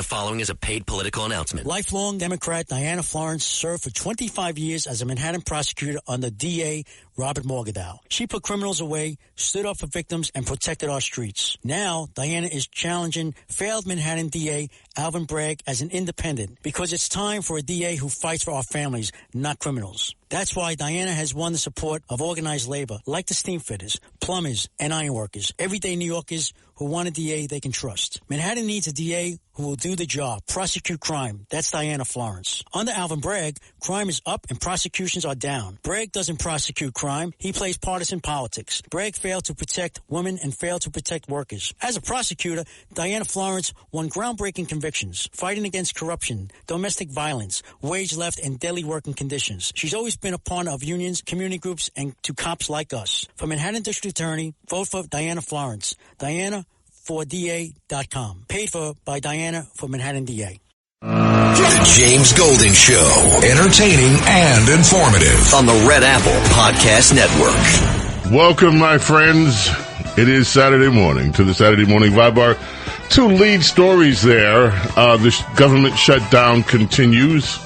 The following is a paid political announcement. Lifelong Democrat Diana Florence served for 25 years as a Manhattan prosecutor under DA Robert Morgenthau. She put criminals away, stood up for victims, and protected our streets. Now, Diana is challenging failed Manhattan DA Alvin Bragg as an independent because it's time for a DA who fights for our families, not criminals. That's why Diana has won the support of organized labor like the steam fitters, plumbers, and ironworkers, everyday New Yorkers who want a DA they can trust. Manhattan needs a DA who will do the job, prosecute crime. That's Diana Florence. Under Alvin Bragg, crime is up and prosecutions are down. Bragg doesn't prosecute crime. He plays partisan politics. Bragg failed to protect women and failed to protect workers. As a prosecutor, Diana Florence won groundbreaking convictions, fighting against corruption, domestic violence, wage theft, and daily working conditions. She's always been a partner of unions, community groups, and to cops like us. For Manhattan District Attorney, vote for Diana Florence. Diana4DA.com. Paid for by Diana for Manhattan DA. The James Golden Show. Entertaining and informative. On the Red Apple Podcast Network. Welcome, my friends. It is Saturday morning to the Saturday Morning Vibe Bar. Two lead stories there. The government shutdown continues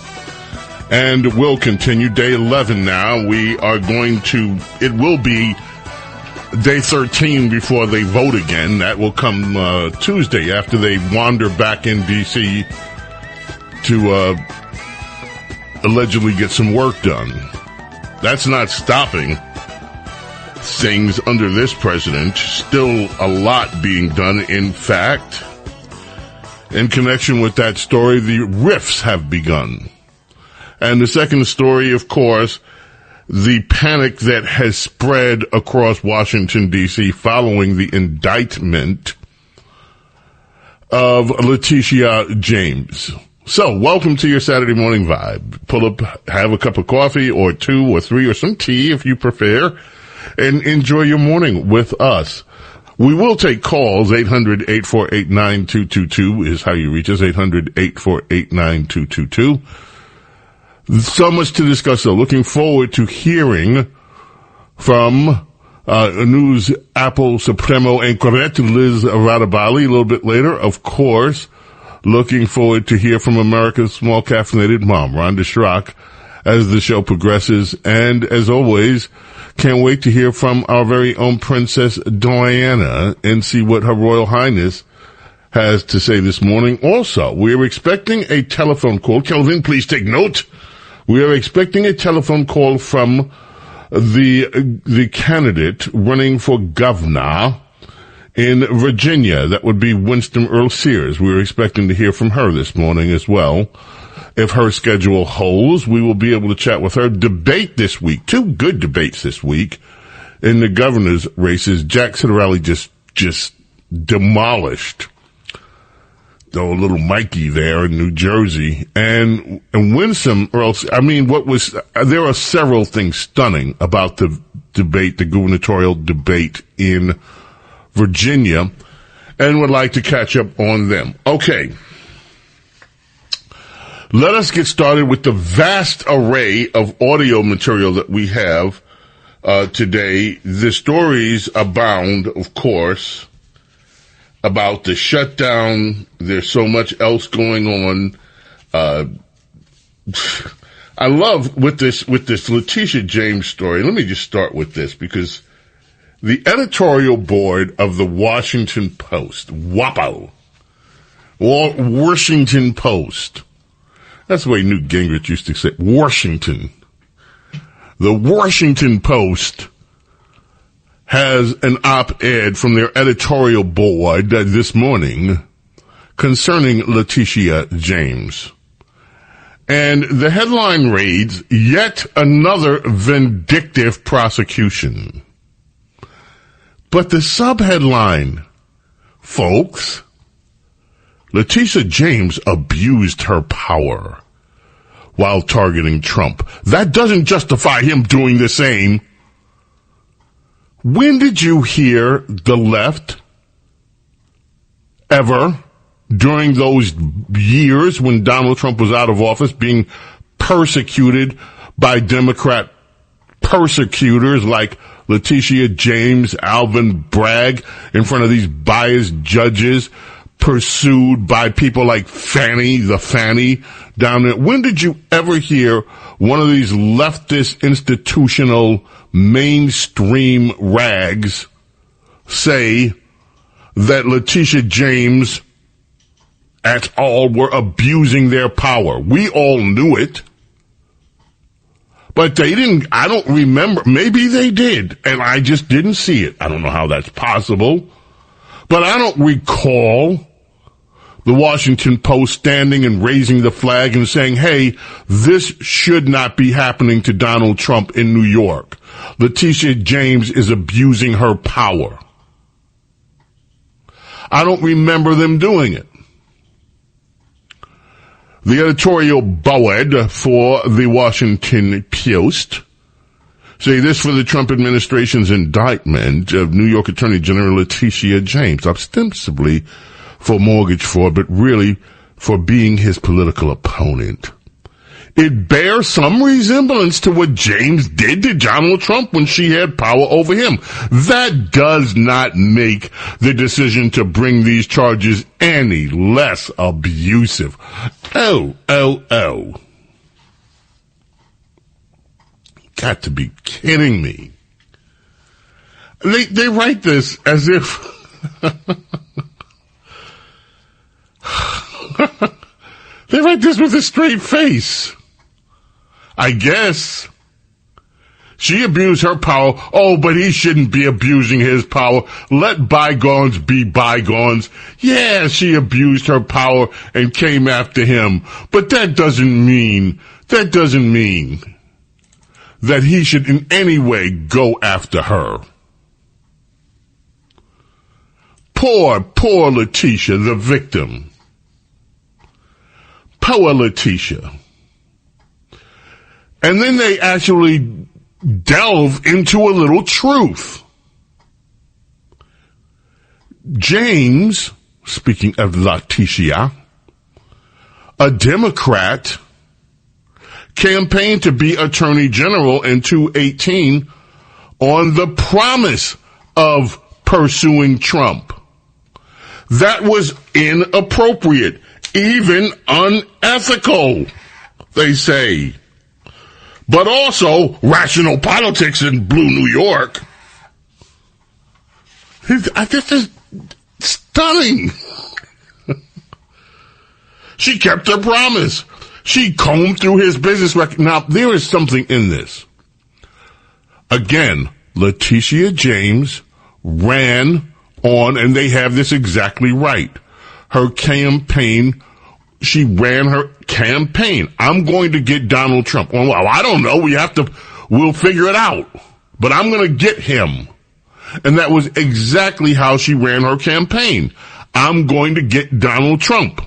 and will continue. Day 11 now. It will be day 13 before they vote again. That will come Tuesday after they wander back in D.C. to allegedly get some work done. That's not stopping things under this president. Still a lot being done. In fact, in connection with that story, the rifts have begun. And the second story, of course, the panic that has spread across Washington, D.C. following the indictment of Letitia James. So, welcome to your Saturday morning vibe. Pull up, have a cup of coffee or two or three or some tea if you prefer, and enjoy your morning with us. We will take calls. 800-848-9222 is how you reach us. 800-848-9222. So much to discuss, though. Looking forward to hearing from News Apple Supremo Anchoret Liz Radabali a little bit later. Of course, looking forward to hear from America's small caffeinated mom, Rhonda Schrock, as the show progresses. And as always, can't wait to hear from our very own Princess Diana and see what Her Royal Highness has to say this morning. Also, we are expecting a telephone call. Kelvin, please take note. We are expecting a telephone call from the candidate running for governor in Virginia. That would be Winston Earl Sears. We're expecting to hear from her this morning as well. If her schedule holds, we will be able to chat with her. Debate this week. Two good debates this week in the governor's races. Jack Citarelli just demolished little Mikey there in New Jersey, and Winston Earl. There are several things stunning about the debate, the gubernatorial debate in Virginia, and would like to catch up on them. Okay. Let us get started with the vast array of audio material that we have today. The stories abound, of course, about the shutdown. There's so much else going on. I love with this Letitia James story. Let me just start with this, because the editorial board of the Washington Post, WAPO, or Washington Post. That's the way Newt Gingrich used to say Washington. The Washington Post has an op-ed from their editorial board this morning concerning Letitia James. And the headline reads, "Yet another vindictive prosecution." But the subheadline, folks, Letitia James abused her power while targeting Trump. That doesn't justify him doing the same. When did you hear the left ever, during those years when Donald Trump was out of office, being persecuted by Democrat persecutors like Letitia James, Alvin Bragg, in front of these biased judges, pursued by people like Fannie down there. When did you ever hear one of these leftist institutional mainstream rags say that Letitia James at all were abusing their power? We all knew it. But they didn't, I don't remember, maybe they did, and I just didn't see it. I don't know how that's possible. But I don't recall the Washington Post standing and raising the flag and saying, hey, this should not be happening to Donald Trump in New York. Letitia James is abusing her power. I don't remember them doing it. The editorial board for the Washington Post say this for the Trump administration's indictment of New York Attorney General Letitia James, ostensibly for mortgage fraud, but really for being his political opponent. It bears some resemblance to what James did to Donald Trump when she had power over him. That does not make the decision to bring these charges any less abusive. Oh. Got to be kidding me. They write this as if they write this with a straight face. I guess. She abused her power. Oh, but he shouldn't be abusing his power. Let bygones be bygones. Yeah, she abused her power and came after him. But that doesn't mean that he should in any way go after her. Poor Letitia, the victim. Poor Letitia. And then they actually delve into a little truth. James, speaking of Letitia, a Democrat, campaigned to be Attorney General in 2018 on the promise of pursuing Trump. That was inappropriate, even unethical, they say. But also rational politics in blue New York. This is stunning. She kept her promise. She combed through his business record. Now, there is something in this. Again, Letitia James ran on, and they have this exactly right. Her campaign, she ran her campaign. I'm going to get Donald Trump. Well, I don't know. We'll figure it out. But I'm going to get him. And that was exactly how she ran her campaign. I'm going to get Donald Trump.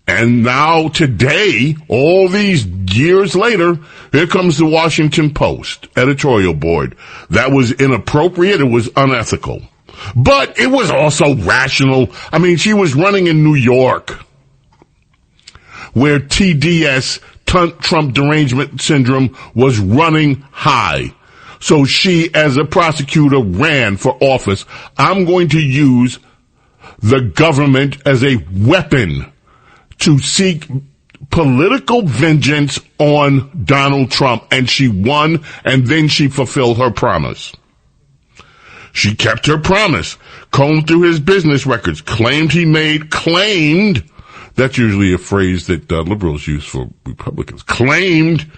And now today, all these years later, here comes the Washington Post editorial board. That was inappropriate. It was unethical. But it was also rational. I mean, she was running in New York, where TDS, Trump derangement syndrome, was running high. So she, as a prosecutor, ran for office. I'm going to use the government as a weapon to seek political vengeance on Donald Trump. And she won, and then she fulfilled her promise. She kept her promise, combed through his business records, claimed, that's usually a phrase that liberals use for Republicans, claimed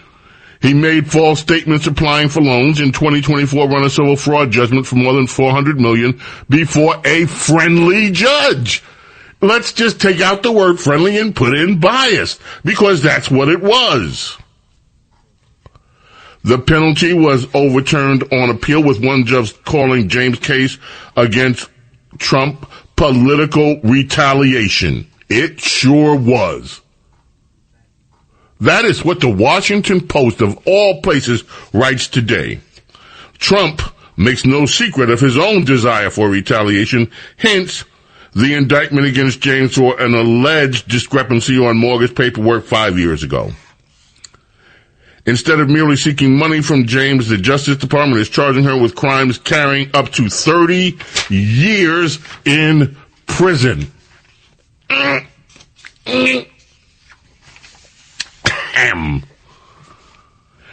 he made false statements applying for loans in 2024, run a civil fraud judgment for more than $400 million before a friendly judge. Let's just take out the word friendly and put in biased, because that's what it was. The penalty was overturned on appeal, with one judge calling James' case against Trump political retaliation. It sure was. That is what the Washington Post, of all places, writes today. Trump makes no secret of his own desire for retaliation, hence the indictment against James for an alleged discrepancy on mortgage paperwork 5 years ago. Instead of merely seeking money from James, the Justice Department is charging her with crimes carrying up to 30 years in prison.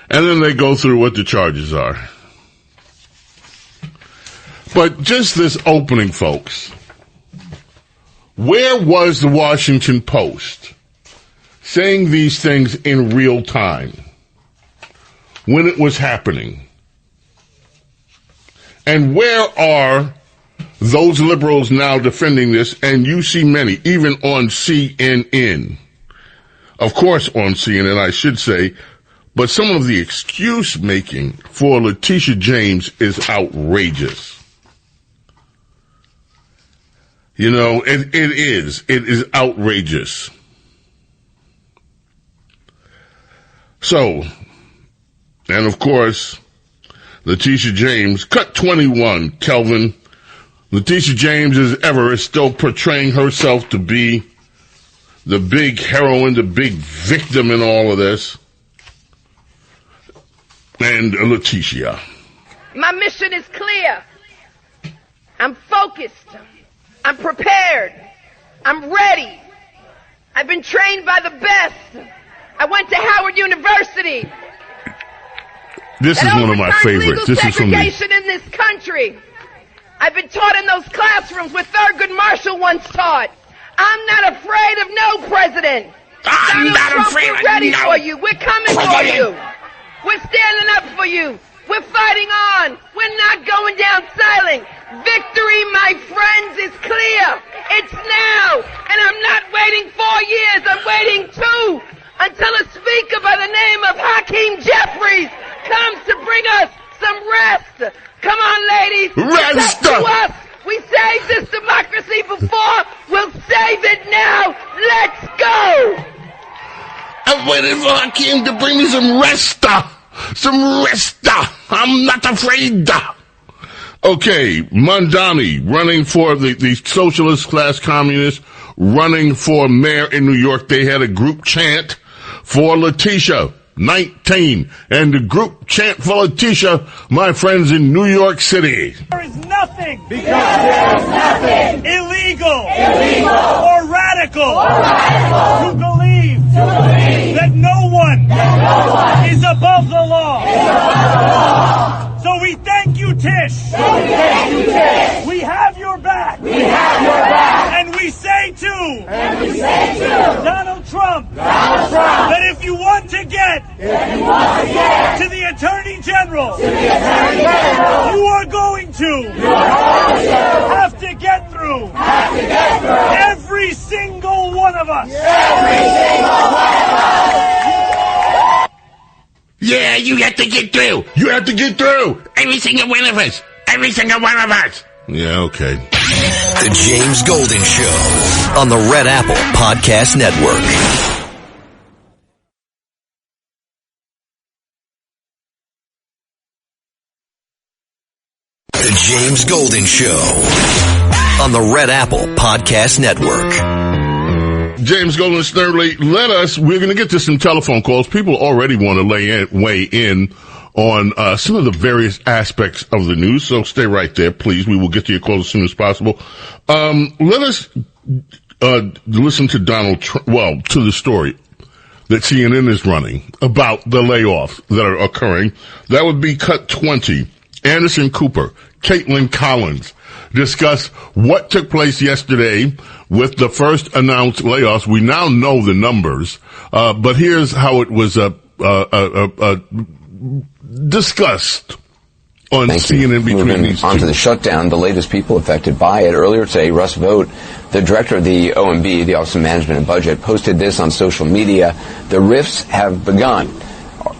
And then they go through what the charges are. But just this opening, folks. Where was the Washington Post saying these things in real time when it was happening? And where are those liberals now defending this? And you see many, even on CNN. Of course, on CNN, I should say. But some of the excuse making for Letitia James is outrageous. You know, it is outrageous. So, and of course, Letitia James, cut 21, Kelvin. Letitia James, as ever, is still portraying herself to be the big heroine, the big victim in all of this. And Letitia. My mission is clear. I'm focused. I'm prepared. I'm ready. I've been trained by the best. I went to Howard University. This is one of my favorites. This is from segregation in this country. I've been taught in those classrooms where Thurgood Marshall once taught. I'm not afraid of no president. I'm not afraid of no. We're ready for you. We're coming for you. We're standing up for you. We're fighting on. We're not going down silent. Victory, my friends, is clear. It's now. And I'm not waiting 4 years. I'm waiting 2 until a speaker by the name of Hakeem Jeffries comes to bring us some rest. Come on, ladies. Rest. It's up to us. We saved this democracy before. We'll save it now. Let's go. I'm waiting for Hakeem to bring me some resta. Some resta. I'm not afraid. Okay, Mondani running for the socialist class communist, running for mayor in New York. They had a group chant for Letitia, 19. And the group chant for Letitia, my friends in New York City. There is nothing. Because there is nothing. Illegal. Or radical. To believe. That no one. Is above the law. So we thank you, Tish. We have your back. And we say to Donald Trump that if you want to get to the Attorney General, you are going to have to get through every single one of us. Yeah, you have to get through. You have to get through. Every single one of us. Every single one of us. Yeah, okay. The James Golden Show on the Red Apple Podcast Network. The James Golden Show on the Red Apple Podcast Network. James Golden, Snerdley, we're going to get to some telephone calls. People already want to weigh in on some of the various aspects of the news, so stay right there, please. We will get to your calls as soon as possible. Let us listen to Donald Trump, to the story that CNN is running about the layoffs that are occurring. That would be cut 20. Anderson Cooper, Caitlin Collins discuss what took place yesterday with the first announced layoffs. We now know the numbers, but here's how it was discussed on CNN between these two. Onto the shutdown, the latest people affected by it. Earlier today, Russ Vogt, the director of the OMB, the Office of Management and Budget, posted this on social media. The RIFs have begun.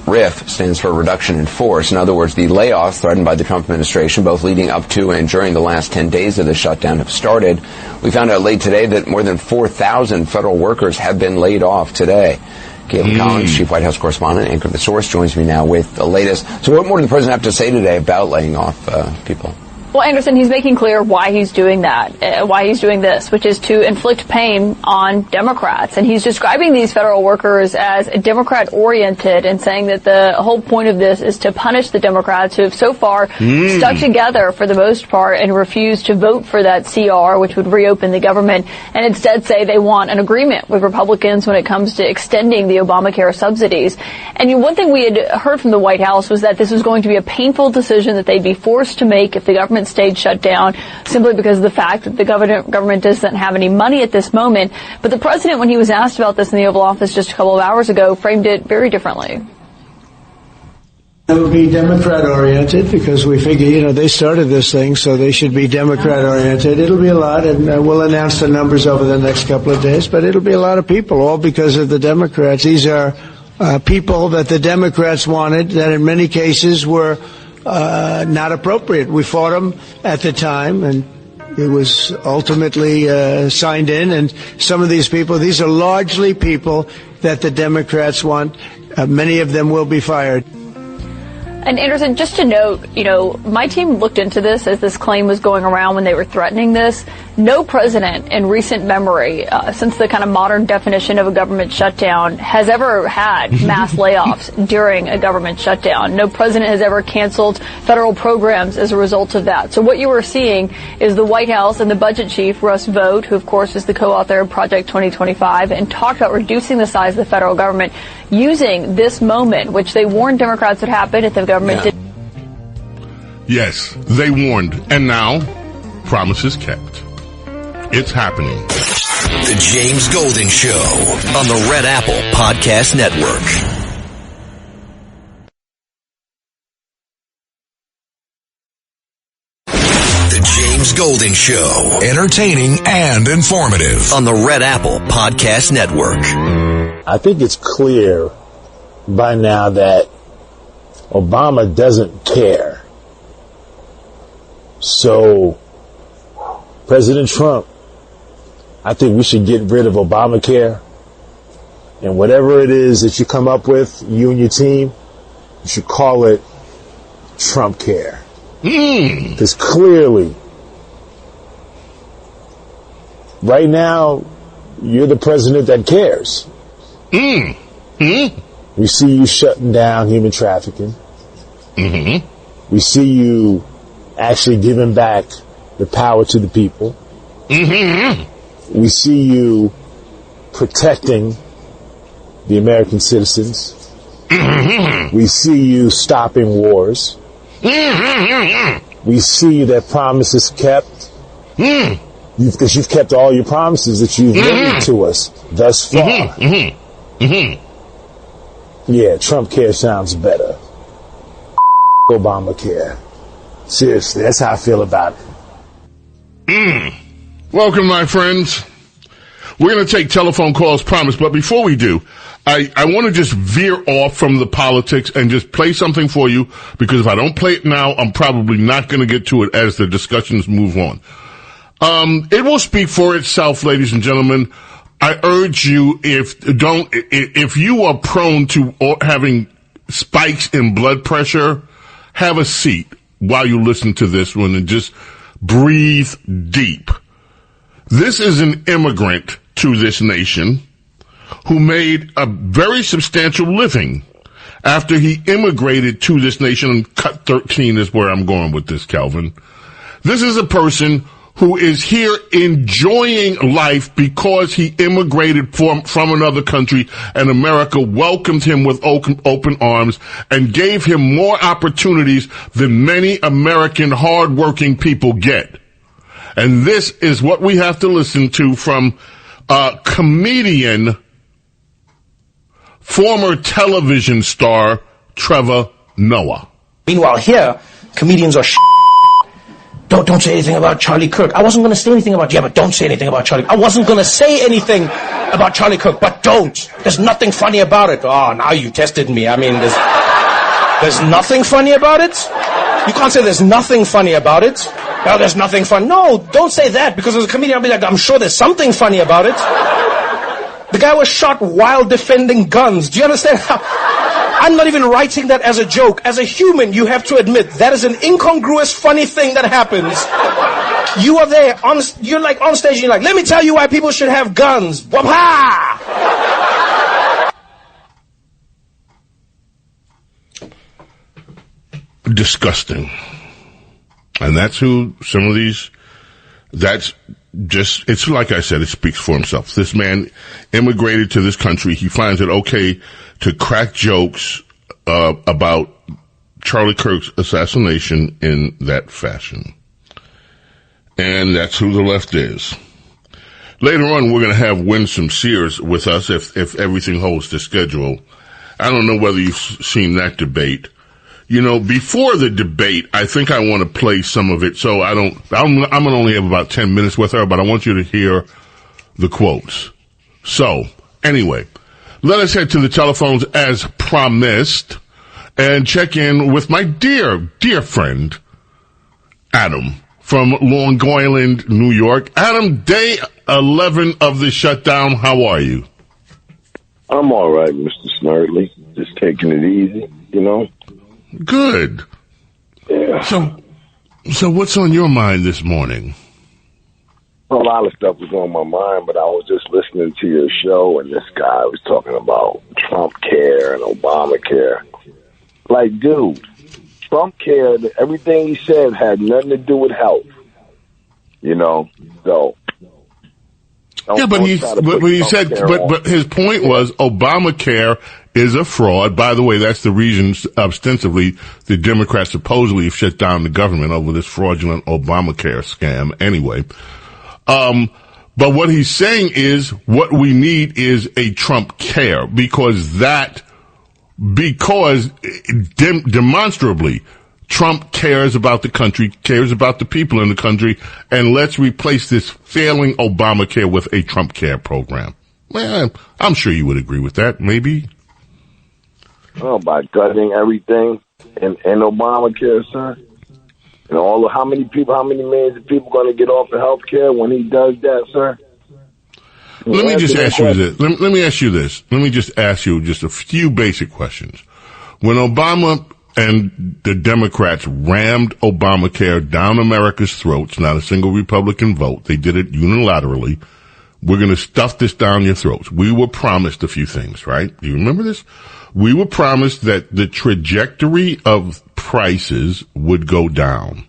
RIF stands for reduction in force. In other words, the layoffs threatened by the Trump administration, both leading up to and during the last 10 days of the shutdown, have started. We found out late today that more than 4,000 federal workers have been laid off today. Caitlin Collins, Chief White House Correspondent, anchor of The Source, joins me now with the latest. So what more did the president have to say today about laying off people? Well, Anderson, he's making clear why he's doing that, why he's doing this, which is to inflict pain on Democrats. And he's describing these federal workers as Democrat-oriented and saying that the whole point of this is to punish the Democrats who have so far stuck together for the most part and refused to vote for that CR, which would reopen the government, and instead say they want an agreement with Republicans when it comes to extending the Obamacare subsidies. And one thing we had heard from the White House was that this was going to be a painful decision that they'd be forced to make if the government stayed shut down, simply because of the fact that the government doesn't have any money at this moment. But the president, when he was asked about this in the Oval Office just a couple of hours ago, framed it very differently. It will be Democrat-oriented because we figure, they started this thing, so they should be Democrat-oriented. It'll be a lot, and we'll announce the numbers over the next couple of days, but it'll be a lot of people, all because of the Democrats. These are people that the Democrats wanted that in many cases were not appropriate. We fought them at the time, and it was ultimately signed in. And some of these people, these are largely people that the Democrats want. Many of them will be fired. And Anderson, just to note, my team looked into this as this claim was going around when they were threatening this. No president in recent memory, since the kind of modern definition of a government shutdown, has ever had mass layoffs during a government shutdown. No president has ever canceled federal programs as a result of that. So what you are seeing is the White House and the budget chief, Russ Vought, who of course is the co-author of Project 2025, and talked about reducing the size of the federal government, using this moment, which they warned Democrats would happen if the government did. Yes, they warned. And now, promises kept. It's happening. The James Golden Show on the Red Apple Podcast Network. The James Golden Show. Entertaining and informative. On the Red Apple Podcast Network. I think it's clear by now that Obama doesn't care. So, President Trump, I think we should get rid of Obamacare. And whatever it is that you come up with, you and your team, you should call it Trump Care. Because clearly, right now, you're the president that cares. We see you shutting down human trafficking. We see you actually giving back the power to the people. We see you protecting the American citizens. We see you stopping wars. We see that promises kept. Because you've kept all your promises that you've made to us thus far. Yeah, Trump Care sounds better. Obamacare. Seriously, that's how I feel about it. Welcome, my friends. We're going to take telephone calls, promise. But before we do, I want to just veer off from the politics and just play something for you, because if I don't play it now, I'm probably not going to get to it as the discussions move on. It will speak for itself, ladies and gentlemen. I urge you, if you are prone to having spikes in blood pressure, have a seat while you listen to this one and just breathe deep. This is an immigrant to this nation who made a very substantial living after he immigrated to this nation. And cut 13 is where I'm going with this, Calvin. This is a person who is here enjoying life because he immigrated from another country, and America welcomed him with open arms and gave him more opportunities than many American hardworking people get. And this is what we have to listen to from comedian, former television star Trevor Noah. Meanwhile, here, comedians are Don't say anything about Charlie Kirk. I wasn't going to say anything about... Yeah, but don't say anything about Charlie. I wasn't going to say anything about Charlie Kirk, but don't. There's nothing funny about it. Oh, now you tested me. I mean, there's nothing funny about it? You can't say there's nothing funny about it. Oh, there's nothing fun. No, don't say that, because as a comedian, I'll be like, I'm sure there's something funny about it. The guy was shot while defending guns. Do you understand how... I'm not even writing that as a joke. As a human, you have to admit that is an incongruous, funny thing that happens. You are there, you're like on stage, and you're like, let me tell you why people should have guns. Wah-ha! Disgusting. And that's who some of these, that's just, it's like I said, it speaks for himself. This man immigrated to this country. He finds it okay to crack jokes about Charlie Kirk's assassination in that fashion. And that's who the left is. Later on, we're going to have Winsome Sears with us if everything holds to schedule. I don't know whether you've seen that debate. You know, before the debate, I think I want to play some of it. So I'm going to only have about 10 minutes with her, but I want you to hear the quotes. So anyway, let us head to the telephones as promised and check in with my dear, dear friend, Adam from Long Island, New York. Adam, day 11 of the shutdown. How are you? I'm all right, Mr. Snerdley. Just taking it easy, you know. Good. Yeah. So what's on your mind this morning? A lot of stuff was on my mind, but I was just listening to your show, and this guy was talking about Trump care and Obamacare. Like, dude, Trump care, everything he said had nothing to do with health. You know, so. Yeah, but he said, but his point was Obamacare is a fraud. By the way, that's the reason ostensibly the Democrats supposedly have shut down the government over this fraudulent Obamacare scam anyway. But what he's saying is what we need is a Trump care because demonstrably Trump cares about the country, cares about the people in the country, and let's replace this failing Obamacare with a Trump care program. Well, I'm sure you would agree with that, maybe. Oh, by gutting everything in Obamacare, sir. And how many millions of people going to get off of health care when he does that, sir? Let me just ask you this. Let me ask you this. Let me just ask you just a few basic questions. When Obama and the Democrats rammed Obamacare down America's throats, not a single Republican vote, they did it unilaterally. We're going to stuff this down your throats. We were promised a few things, right? Do you remember this? We were promised that the trajectory of prices would go down.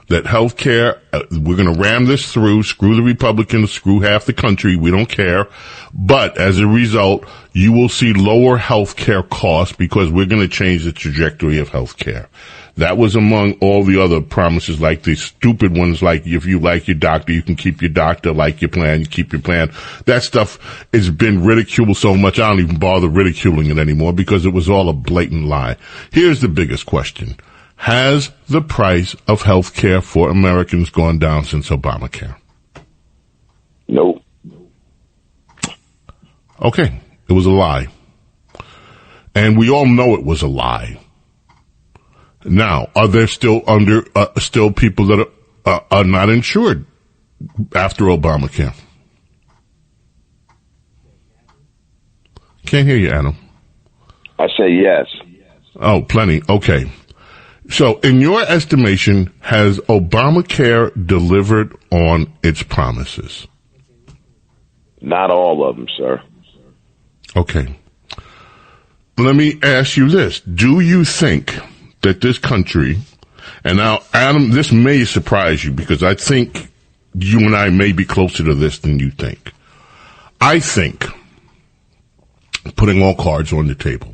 That healthcare, we're going to ram this through, screw the Republicans, screw half the country, we don't care. But as a result, you will see lower healthcare costs because we're going to change the trajectory of healthcare. That was among all the other promises, like the stupid ones, like if you like your doctor, you can keep your doctor, like your plan, you keep your plan. That stuff has been ridiculed so much, I don't even bother ridiculing it anymore because it was all a blatant lie. Here's the biggest question. Has the price of health care for Americans gone down since Obamacare? No. Okay. It was a lie. And we all know it was a lie. Now, are there still still people that are not insured after Obamacare? Can't hear you, Adam. I say yes. Oh, plenty. Okay. So, in your estimation, has Obamacare delivered on its promises? Not all of them, sir. Okay. Let me ask you this. Do you think that this country, and now, Adam, this may surprise you because I think you and I may be closer to this than you think. I think, putting all cards on the table,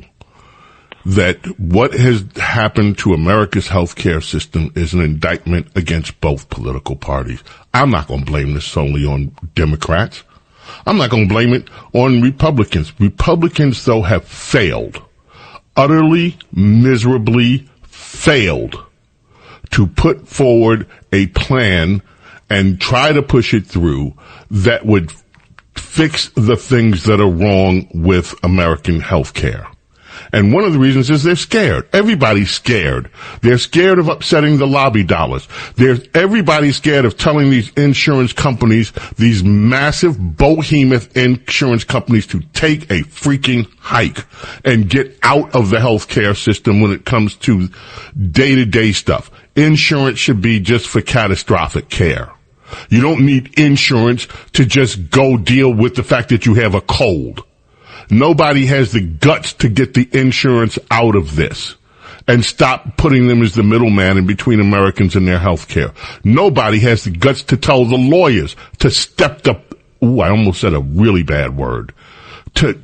that what has happened to America's healthcare system is an indictment against both political parties. I'm not going to blame this solely on Democrats. I'm not going to blame it on Republicans. Republicans, though, have failed, utterly, miserably failed to put forward a plan and try to push it through that would fix the things that are wrong with American healthcare. And one of the reasons is they're scared. Everybody's scared. They're scared of upsetting the lobby dollars. Everybody's scared of telling these insurance companies, these massive behemoth insurance companies, to take a freaking hike and get out of the healthcare system when it comes to day-to-day stuff. Insurance should be just for catastrophic care. You don't need insurance to just go deal with the fact that you have a cold. Nobody has the guts to get the insurance out of this and stop putting them as the middleman in between Americans and their health care. Nobody has the guts to tell the lawyers to step up. Ooh, I almost said a really bad word. To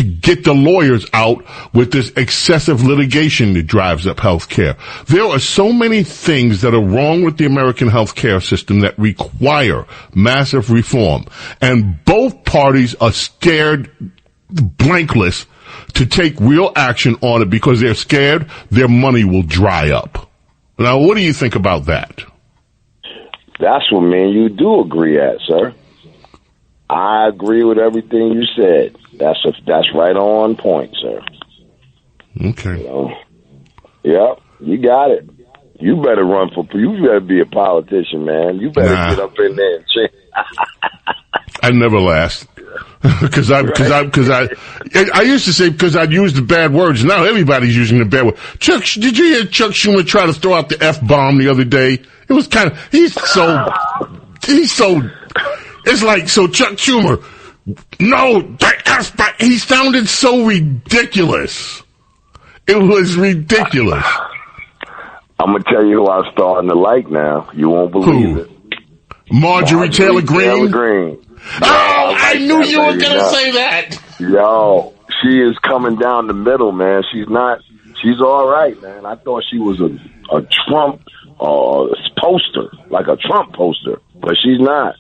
get the lawyers out with this excessive litigation that drives up health care. There are so many things that are wrong with the American health care system that require massive reform. And both parties are scared blankless to take real action on it because they're scared their money will dry up. Now, what do you think about that? That's what me and you do agree at, sir. I agree with everything you said. That's right on point, sir. Okay. Yep, you got it. You better you better be a politician, man. You better get up in there and change. I never last. Because I used to say because I'd use the bad words. Now everybody's using the bad word. Chuck, did you hear Chuck Schumer try to throw out the F-bomb the other day? It was kind of, it's like, so Chuck Schumer, no, he sounded so ridiculous. It was ridiculous. I'm going to tell you who I'm starting to like now. You won't believe it. Marjorie Taylor Greene? Oh, I knew you were going to say that. Yo, she is coming down the middle, man. She's all right, man. I thought she was a Trump poster, like a Trump poster, but she's not.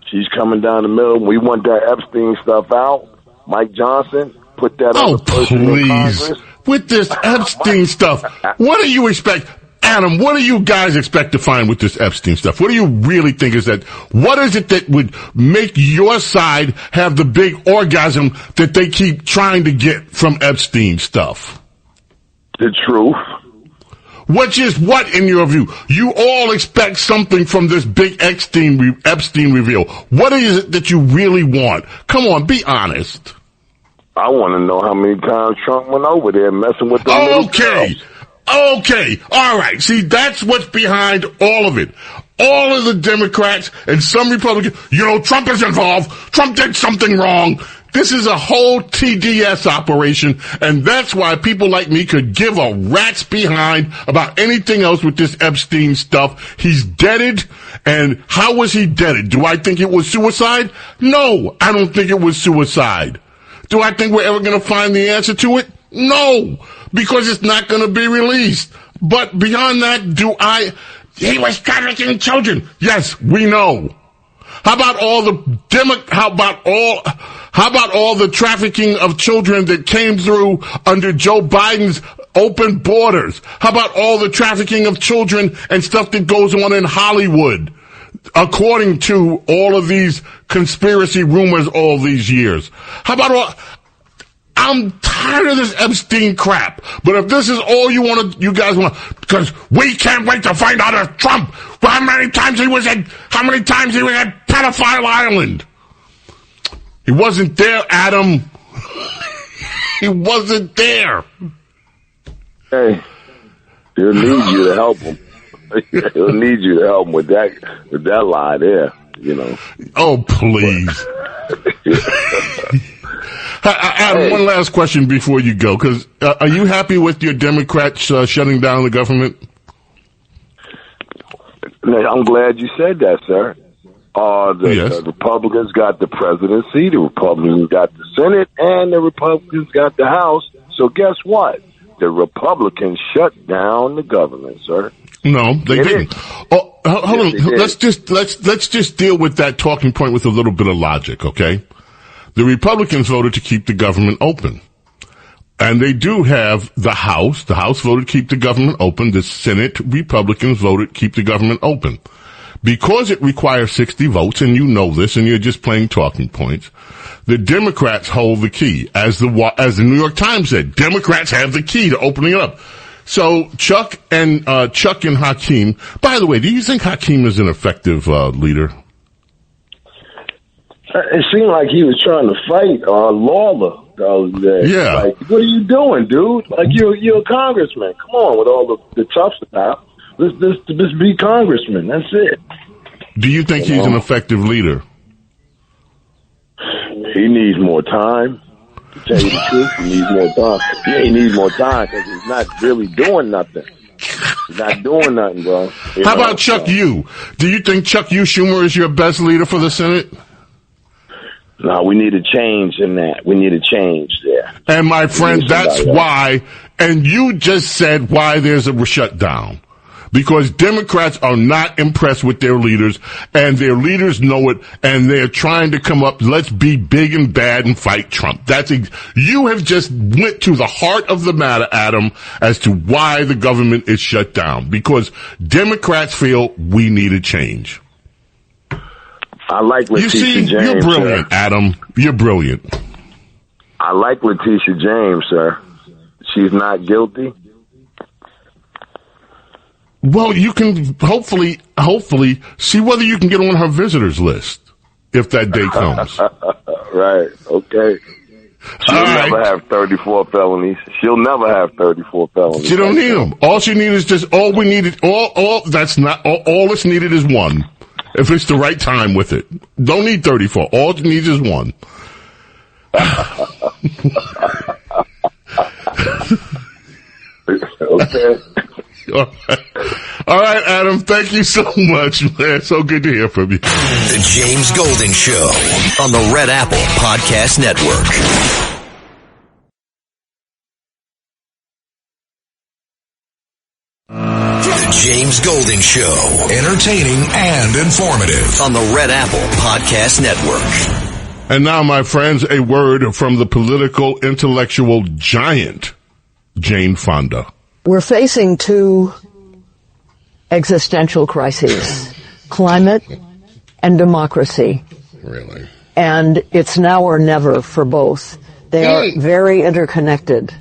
She's coming down the middle. We want that Epstein stuff out. Mike Johnson, put that on the person in Congress. With this Epstein stuff, what do you expect? Adam, what do you guys expect to find with this Epstein stuff? What do you really think is that? What is it that would make your side have the big orgasm that they keep trying to get from Epstein stuff? The truth. Which is what, in your view? You all expect something from this big Epstein reveal. What is it that you really want? Come on, be honest. I want to know how many times Trump went over there messing with the little girls. Okay. All right. See, that's what's behind all of it. All of the Democrats and some Republicans, Trump is involved. Trump did something wrong. This is a whole TDS operation, and that's why people like me could give a rat's behind about anything else with this Epstein stuff. He's deaded, and how was he deaded? Do I think it was suicide? No, I don't think it was suicide. Do I think we're ever going to find the answer to it? No, because it's not going to be released. But beyond that, he was trafficking children. Yes, we know. How about all the trafficking of children that came through under Joe Biden's open borders? How about all the trafficking of children and stuff that goes on in Hollywood, according to all of these conspiracy rumors all these years? How about I'm tired of this Epstein crap. But if this is all you guys want, because we can't wait to find out if Trump, how many times he was at Pedophile Island. He wasn't there, Adam. He wasn't there. Hey, he'll need you to help him. He'll need you to help him with that lie there, Oh, please. Adam, one last question before you go, because are you happy with your Democrats shutting down the government? I'm glad you said that, sir. The Republicans got the presidency, the Republicans got the Senate, and the Republicans got the House. So guess what? The Republicans shut down the government, sir. No, they didn't. Oh, hold on. Let's just deal with that talking point with a little bit of logic, okay? The Republicans voted to keep the government open. And they do have the House. The House voted to keep the government open. The Senate Republicans voted to keep the government open. because it requires 60 votes, and you know this, and you're just playing talking points, the Democrats hold the key. As the New York Times said, Democrats have the key to opening it up. So Chuck and Hakeem, by the way, do you think Hakeem is an effective leader? It seemed like he was trying to fight Lawler the other day. Yeah. Like, what are you doing, dude? Like, you're a congressman. Come on, with all the tough stuff. Let's be congressman. That's it. Do you think he's an effective leader? He needs more time. To tell you the truth, he needs more time. Yeah, he needs more time because he's not really doing nothing. He's not doing nothing, bro. How about Chuck Yu? Do you think Chuck Yu Schumer is your best leader for the Senate? No, we need a change in that. We need a change there. And my friend, that's why, and you just said why there's a shutdown. Because Democrats are not impressed with their leaders, and their leaders know it, and they're trying to come up, let's be big and bad and fight Trump. You have just went to the heart of the matter, Adam, as to why the government is shut down. Because Democrats feel we need a change. I like Letitia James. You're brilliant, sir. Adam. You're brilliant. I like Letitia James, sir. She's not guilty. Well, you can hopefully see whether you can get on her visitors list if that day comes. Right. Okay. She'll never have 34 felonies. She'll never have 34 felonies. She don't need them. All she needs is just all that's needed is one. If it's the right time with it. Don't need 34. All it needs is one. Okay. All right, Adam, thank you so much, man. So good to hear from you. The James Golden Show on the Red Apple Podcast Network. The James Golden Show. Entertaining and informative. On the Red Apple Podcast Network. And now, my friends, a word from the political intellectual giant, Jane Fonda. We're facing two existential crises, climate and democracy. Really? And it's now or never for both. They are very interconnected.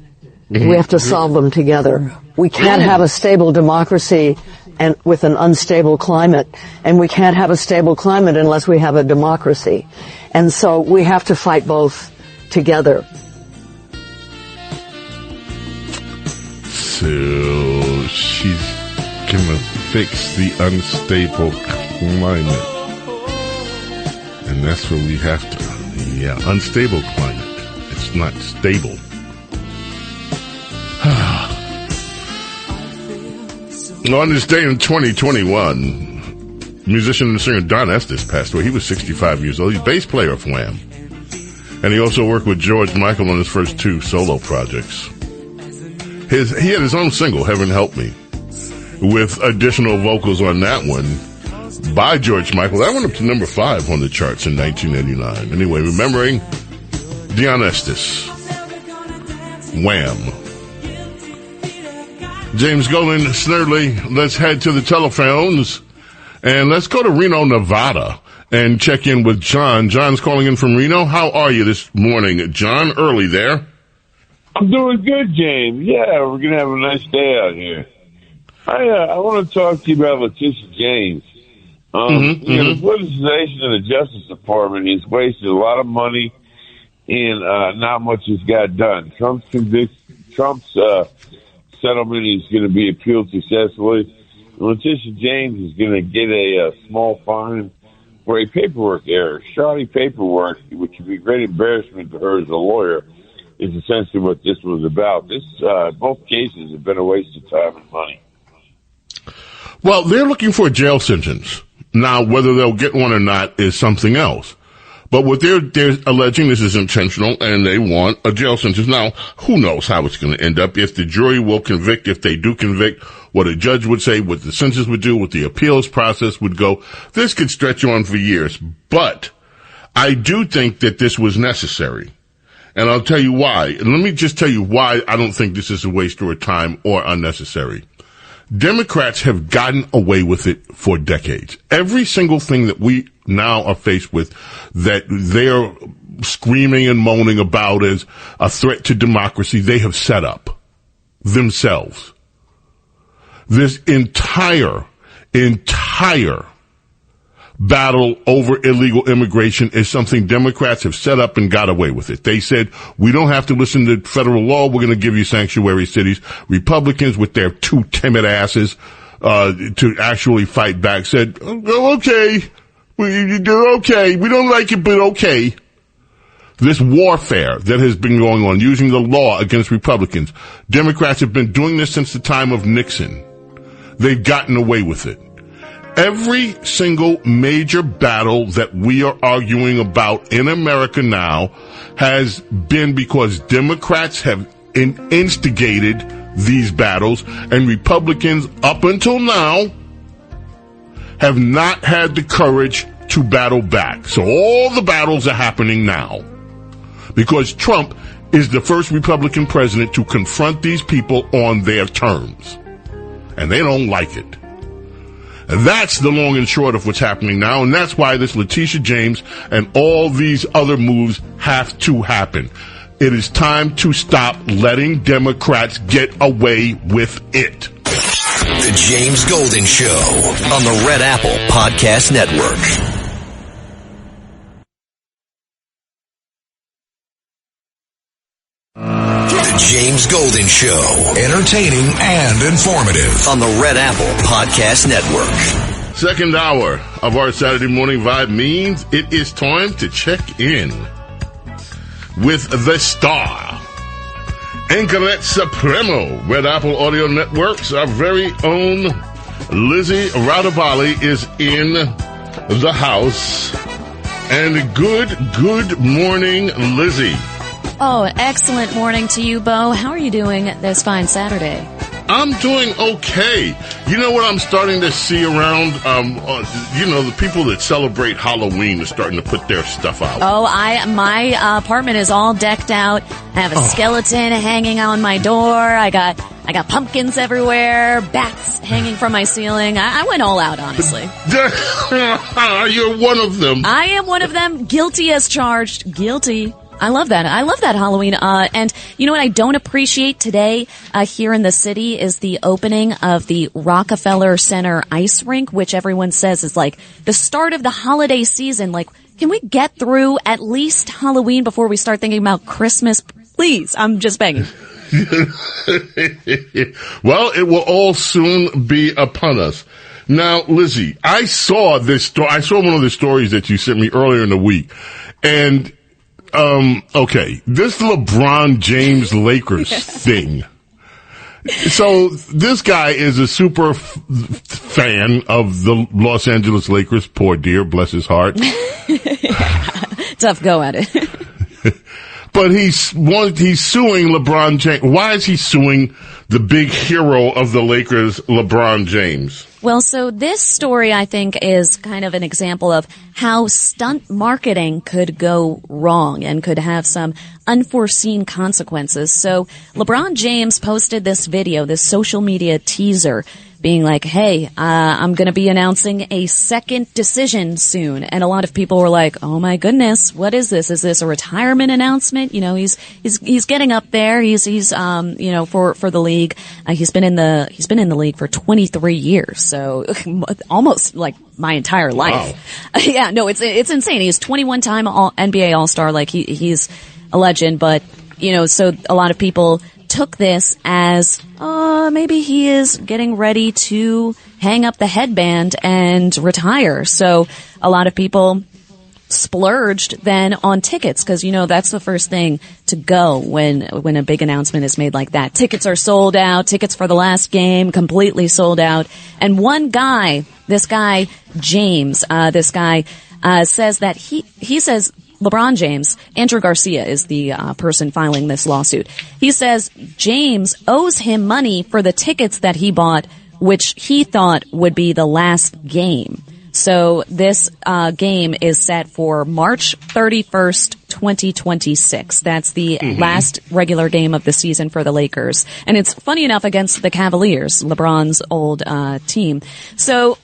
Mm-hmm. We have to solve them together. We can't have a stable democracy and with an unstable climate, and we can't have a stable climate unless we have a democracy. And so we have to fight both together. So she's gonna fix the unstable climate. And that's where we have to, unstable climate. It's not stable. On this day in 2021, musician and singer Don Estes passed away. He was 65 years old. He's a bass player of Wham. And he also worked with George Michael on his first two solo projects. He had his own single, Heaven Help Me, with additional vocals on that one by George Michael. That went up to number 5 on the charts in 1989. Anyway, remembering Don Estes. Wham. James Golden, Snerdley, let's head to the telephones and let's go to Reno, Nevada and check in with John. John's calling in from Reno. How are you this morning, John? Early there. I'm doing good, James. Yeah, we're going to have a nice day out here. I want to talk to you about Letitia James. The politicization of the Justice Department has wasted a lot of money and not much has got done. Trump's settlement is going to be appealed successfully. Letitia James is going to get a small fine for a paperwork error. Shoddy paperwork, which would be a great embarrassment to her as a lawyer, is essentially what this was about. Both cases have been a waste of time and money. Well, they're looking for a jail sentence. Now, whether they'll get one or not is something else. But what they're alleging, this is intentional, and they want a jail sentence. Now, who knows how it's going to end up, if the jury will convict, if they do convict, what a judge would say, what the sentence would do, what the appeals process would go. This could stretch on for years. But I do think that this was necessary. And I'll tell you why. And let me just tell you why I don't think this is a waste of time or unnecessary. Democrats have gotten away with it for decades. Every single thing that we now are faced with that they're screaming and moaning about as a threat to democracy, they have set up themselves. This entire battle over illegal immigration is something Democrats have set up and got away with it. They said, we don't have to listen to federal law. We're going to give you sanctuary cities. Republicans, with their too timid asses, to actually fight back, said, oh, okay. They're okay. We don't like it, but okay. This warfare that has been going on, using the law against Republicans. Democrats have been doing this since the time of Nixon. They've gotten away with it. Every single major battle that we are arguing about in America now has been because Democrats have instigated these battles, and Republicans, up until now, have not had the courage to battle back. So all the battles are happening now because Trump is the first Republican president to confront these people on their terms, and they don't like it. And that's the long and short of what's happening now, and that's why this Letitia James and all these other moves have to happen. It is time to stop letting Democrats get away with it. The James Golden Show on the Red Apple Podcast Network. The James Golden Show. Entertaining and informative. On the Red Apple Podcast Network. Second hour of our Saturday morning vibe means it is time to check in with the star, Anchoret Supremo, Red Apple Audio Networks. Our very own Lizzie Radabali is in the house. And good morning, Lizzie. Oh, excellent morning to you, Bo. How are you doing this fine Saturday? I'm doing okay. You know what I'm starting to see around? The people that celebrate Halloween are starting to put their stuff out. Oh, my apartment is all decked out. I have a skeleton hanging on my door. I got pumpkins everywhere, bats hanging from my ceiling. I went all out, honestly. You're one of them. I am one of them. Guilty as charged. Guilty. I love that. I love that Halloween. And you know what I don't appreciate today, here in the city is the opening of the Rockefeller Center ice rink, which everyone says is like the start of the holiday season. Like, can we get through at least Halloween before we start thinking about Christmas? Please. I'm just begging. Well, it will all soon be upon us. Now, Lizzie, I saw one of the stories that you sent me earlier in the week, and okay, this LeBron James Lakers thing. So this guy is a super fan of the Los Angeles Lakers. Poor dear, bless his heart. Tough go at it. But he's suing LeBron James. Why is he suing the big hero of the Lakers, LeBron James? Well, so this story, I think, is kind of an example of how stunt marketing could go wrong and could have some unforeseen consequences. So LeBron James posted this video, this social media teaser, being like, hey, I'm going to be announcing a second decision soon. And a lot of people were like, oh my goodness, what is this? Is this a retirement announcement? You know, he's getting up there. He's for the league. He's been in the league for 23 years. So almost like my entire life. Wow. Yeah, no, it's insane. He's 21-time NBA All-Star. Like he's a legend, but so a lot of people took this as, maybe he is getting ready to hang up the headband and retire. So a lot of people splurged then on tickets because, that's the first thing to go when a big announcement is made like that. Tickets are sold out. Tickets for the last game completely sold out. And one guy, this guy, James, says that he says, LeBron James, Andrew Garcia is the person filing this lawsuit. He says James owes him money for the tickets that he bought, which he thought would be the last game. So this game is set for March 31st, 2026. That's the last regular game of the season for the Lakers. And it's funny enough against the Cavaliers, LeBron's old team. So,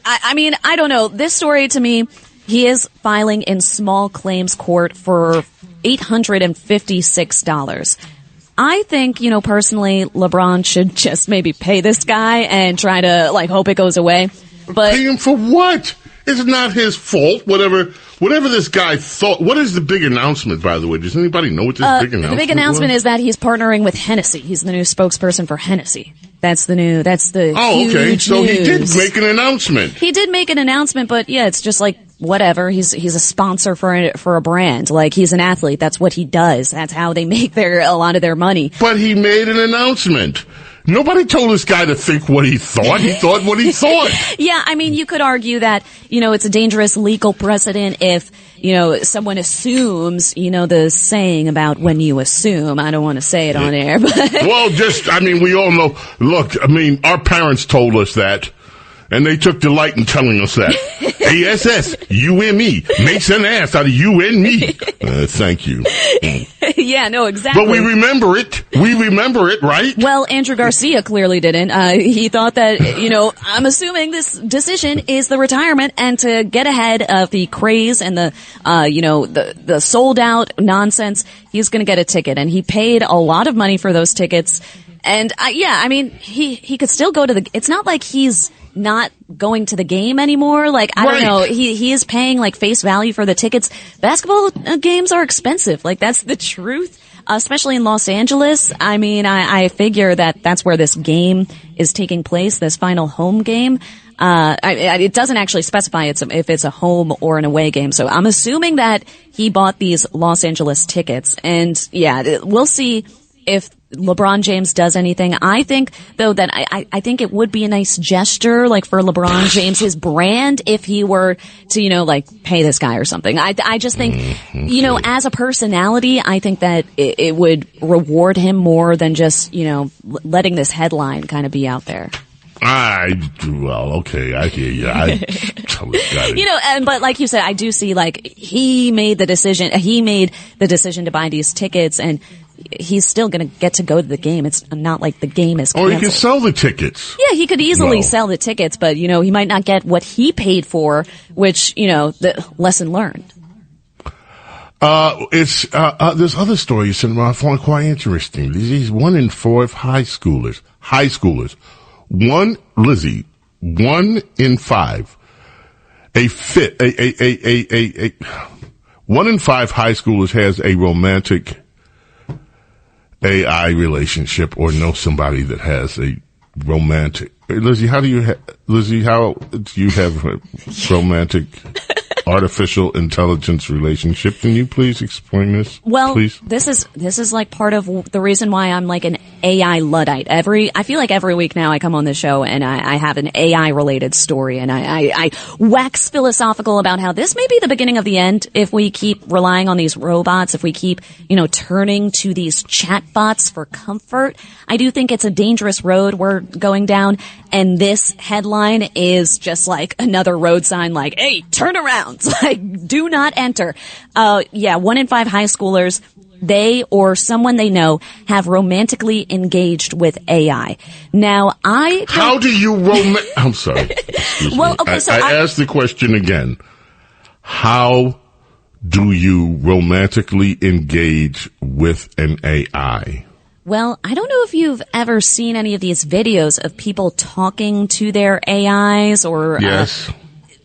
I mean, I don't know. This story to me, he is filing in small claims court for $856. I think, personally, LeBron should just maybe pay this guy and try to, hope it goes away. But pay him for what? It's not his fault. Whatever this guy thought. What is the big announcement, by the way? Does anybody know what this big announcement is? The big announcement is that he's partnering with Hennessy. He's the new spokesperson for Hennessy. That's the huge okay. So news. He did make an announcement. He did make an announcement, but yeah, it's just whatever. He's a sponsor for a brand. He's an athlete. That's what he does. That's how they make a lot of their money. But he made an announcement. Nobody told this guy to think what he thought. He thought what he thought. Yeah, I mean, you could argue that, it's a dangerous legal precedent if, someone assumes, the saying about when you assume. I don't want to say it on air, but. Well, we all know. Look, our parents told us that. And they took delight in telling us that. ASS, you and me, makes an ass out of you and me. Thank you. Yeah, no, exactly. But we remember it. We remember it, right? Well, Andrew Garcia clearly didn't. He thought that, I'm assuming this decision is the retirement, and to get ahead of the craze and the sold out nonsense, he's going to get a ticket. And he paid a lot of money for those tickets. And he could still go to it's not like he's not going to the game anymore. I don't know. He is paying face value for the tickets. Basketball games are expensive. That's the truth. Especially in Los Angeles. I mean, I figure that's where this game is taking place, this final home game. It doesn't actually specify if it's a home or an away game. So I'm assuming that he bought these Los Angeles tickets. And yeah, we'll see if LeBron James does anything. I think, though, that I think it would be a nice gesture, for LeBron James, his brand, if he were to, pay this guy or something. I just think, as a personality, I think that it would reward him more than just, letting this headline kind of be out there. Okay, I hear you. But like you said, I do see, he made the decision to buy these tickets, and he's still going to get to go to the game. It's not like the game is canceled. Or he could sell the tickets. Yeah, he could easily sell the tickets, but, he might not get what he paid for, which, the lesson learned. There's other stories I find quite interesting. These 1 in 4 high schoolers, 1 in 5, 1 in 5 high schoolers has a romantic AI relationship or know somebody that has a romantic. Lizzie, how do you have a romantic artificial intelligence relationship? Can you please explain this? Well, please? This is part of the reason why I'm an AI Luddite. I feel like every week now I come on this show and I have an AI related story, and I wax philosophical about how this may be the beginning of the end if we keep relying on these robots, if we keep, turning to these chatbots for comfort. I do think it's a dangerous road we're going down, and this headline is just another road sign hey, turn around. Do not enter. 1 in 5 high schoolers, they or someone they know, have romantically engaged with AI. Now, how do you I'm sorry. Well, okay, so I asked the question again. How do you romantically engage with an AI? Well, I don't know if you've ever seen any of these videos of people talking to their AIs or... Yes.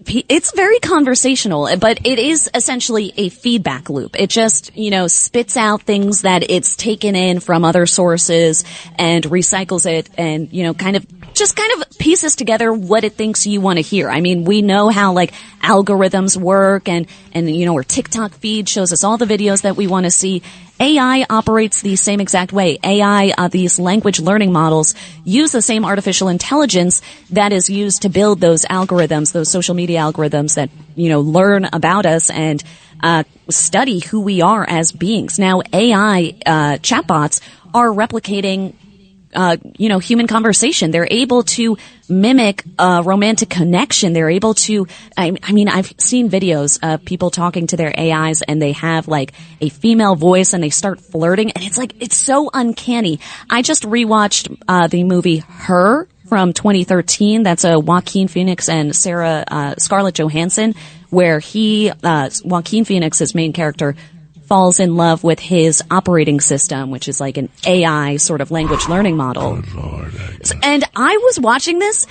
It's very conversational, but it is essentially a feedback loop. It just, spits out things that it's taken in from other sources and recycles it and, kind of pieces together what it thinks you want to hear. I mean, we know how algorithms work and our TikTok feed shows us all the videos that we want to see. AI operates the same exact way. AI, these language learning models, use the same artificial intelligence that is used to build those algorithms, those social media algorithms that, learn about us and study who we are as beings. Now, AI chatbots are replicating human conversation. They're able to mimic a romantic connection. They're able to, I mean, I've seen videos of people talking to their AIs and they have like a female voice and they start flirting and it's so uncanny. I just rewatched, the movie Her from 2013. That's a Joaquin Phoenix and Scarlett Johansson, where Joaquin Phoenix's main character falls in love with his operating system, which is like an AI sort of language learning model. Oh, Lord. And I was watching this.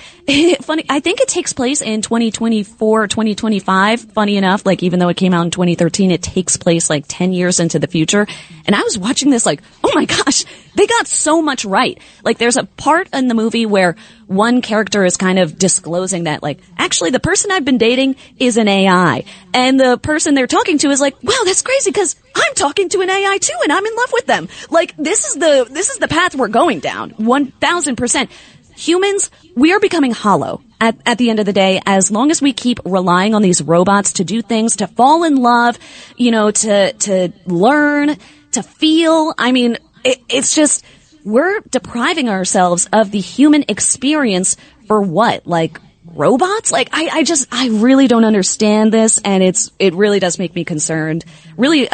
Funny, I think it takes place in 2024, 2025. Funny enough, like even though it came out in 2013, it takes place like 10 years into the future. And I was watching this like, oh my gosh, they got so much right. Like there's a part in the movie where one character is kind of disclosing that like, actually the person I've been dating is an AI. And the person they're talking to is like, wow, that's crazy because I'm talking to an AI too and I'm in love with them. Like this is the path we're going down. 1000%. Humans, we are becoming hollow at the end of the day, as long as we keep relying on these robots to do things, to fall in love, to learn, to feel. I mean, it's just, we're depriving ourselves of the human experience for what? Like robots? Like I really don't understand this, and it really does make me concerned. Really,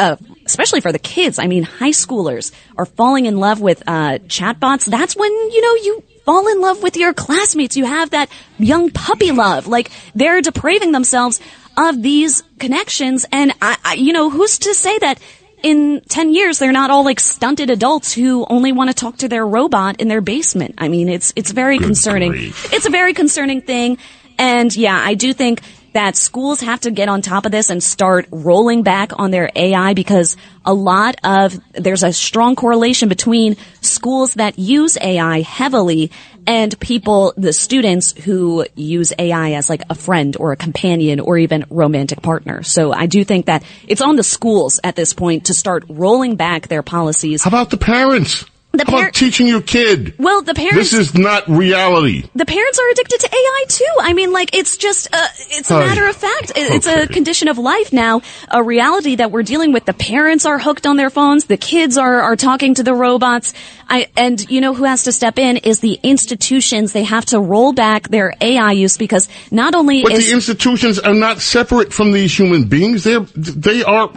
especially for the kids. I mean, high schoolers are falling in love with chatbots. That's when, you fall in love with your classmates. You have that young puppy love. Like they're depraving themselves of these connections. And who's to say that in 10 years, they're not all like stunted adults who only want to talk to their robot in their basement. I mean, it's very concerning. It's a very concerning thing. And yeah, I do think that schools have to get on top of this and start rolling back on their AI, because there's a strong correlation between schools that use AI heavily and the students who use AI as like a friend or a companion or even romantic partner. So I do think that it's on the schools at this point to start rolling back their policies. How about the parents? How about teaching your kid? Well, the parents... This is not reality. The parents are addicted to AI too. I mean, like, it's just, it's a matter of fact. It's a condition of life now, a reality that we're dealing with. The parents are hooked on their phones. The kids are talking to the robots. And who has to step in is the institutions. They have to roll back their AI use, because not only But the institutions are not separate from these human beings. They are...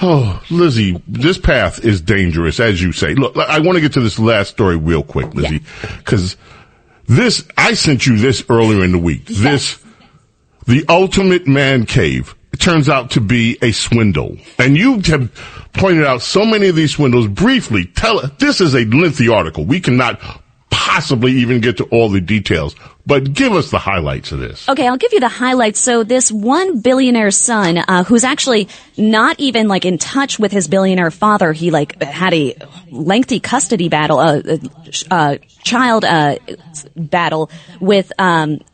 Oh, Lizzie, this path is dangerous, as you say. Look, I want to get to this last story real quick, Lizzie, because I sent you this earlier in the week. Yes. The ultimate man cave, it turns out to be a swindle. And you have pointed out so many of these swindles. Briefly, this is a lengthy article. We cannot possibly even get to all the details, but give us the highlights of this. Okay, I'll give you the highlights. So this one billionaire's son, who's actually not even like in touch with his billionaire father, he like had a lengthy custody battle, child battle with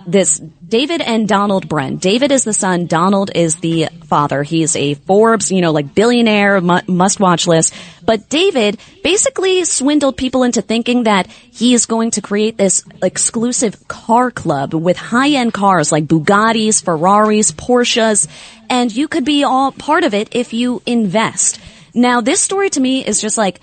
this David and Donald Bren. David is the son, Donald is the father. He's a Forbes, like billionaire, must-watch list. But David basically swindled people into thinking that he is going to create this exclusive car club with high-end cars like Bugattis, Ferraris, Porsches, and you could be all part of it if you invest. Now, this story to me is just like,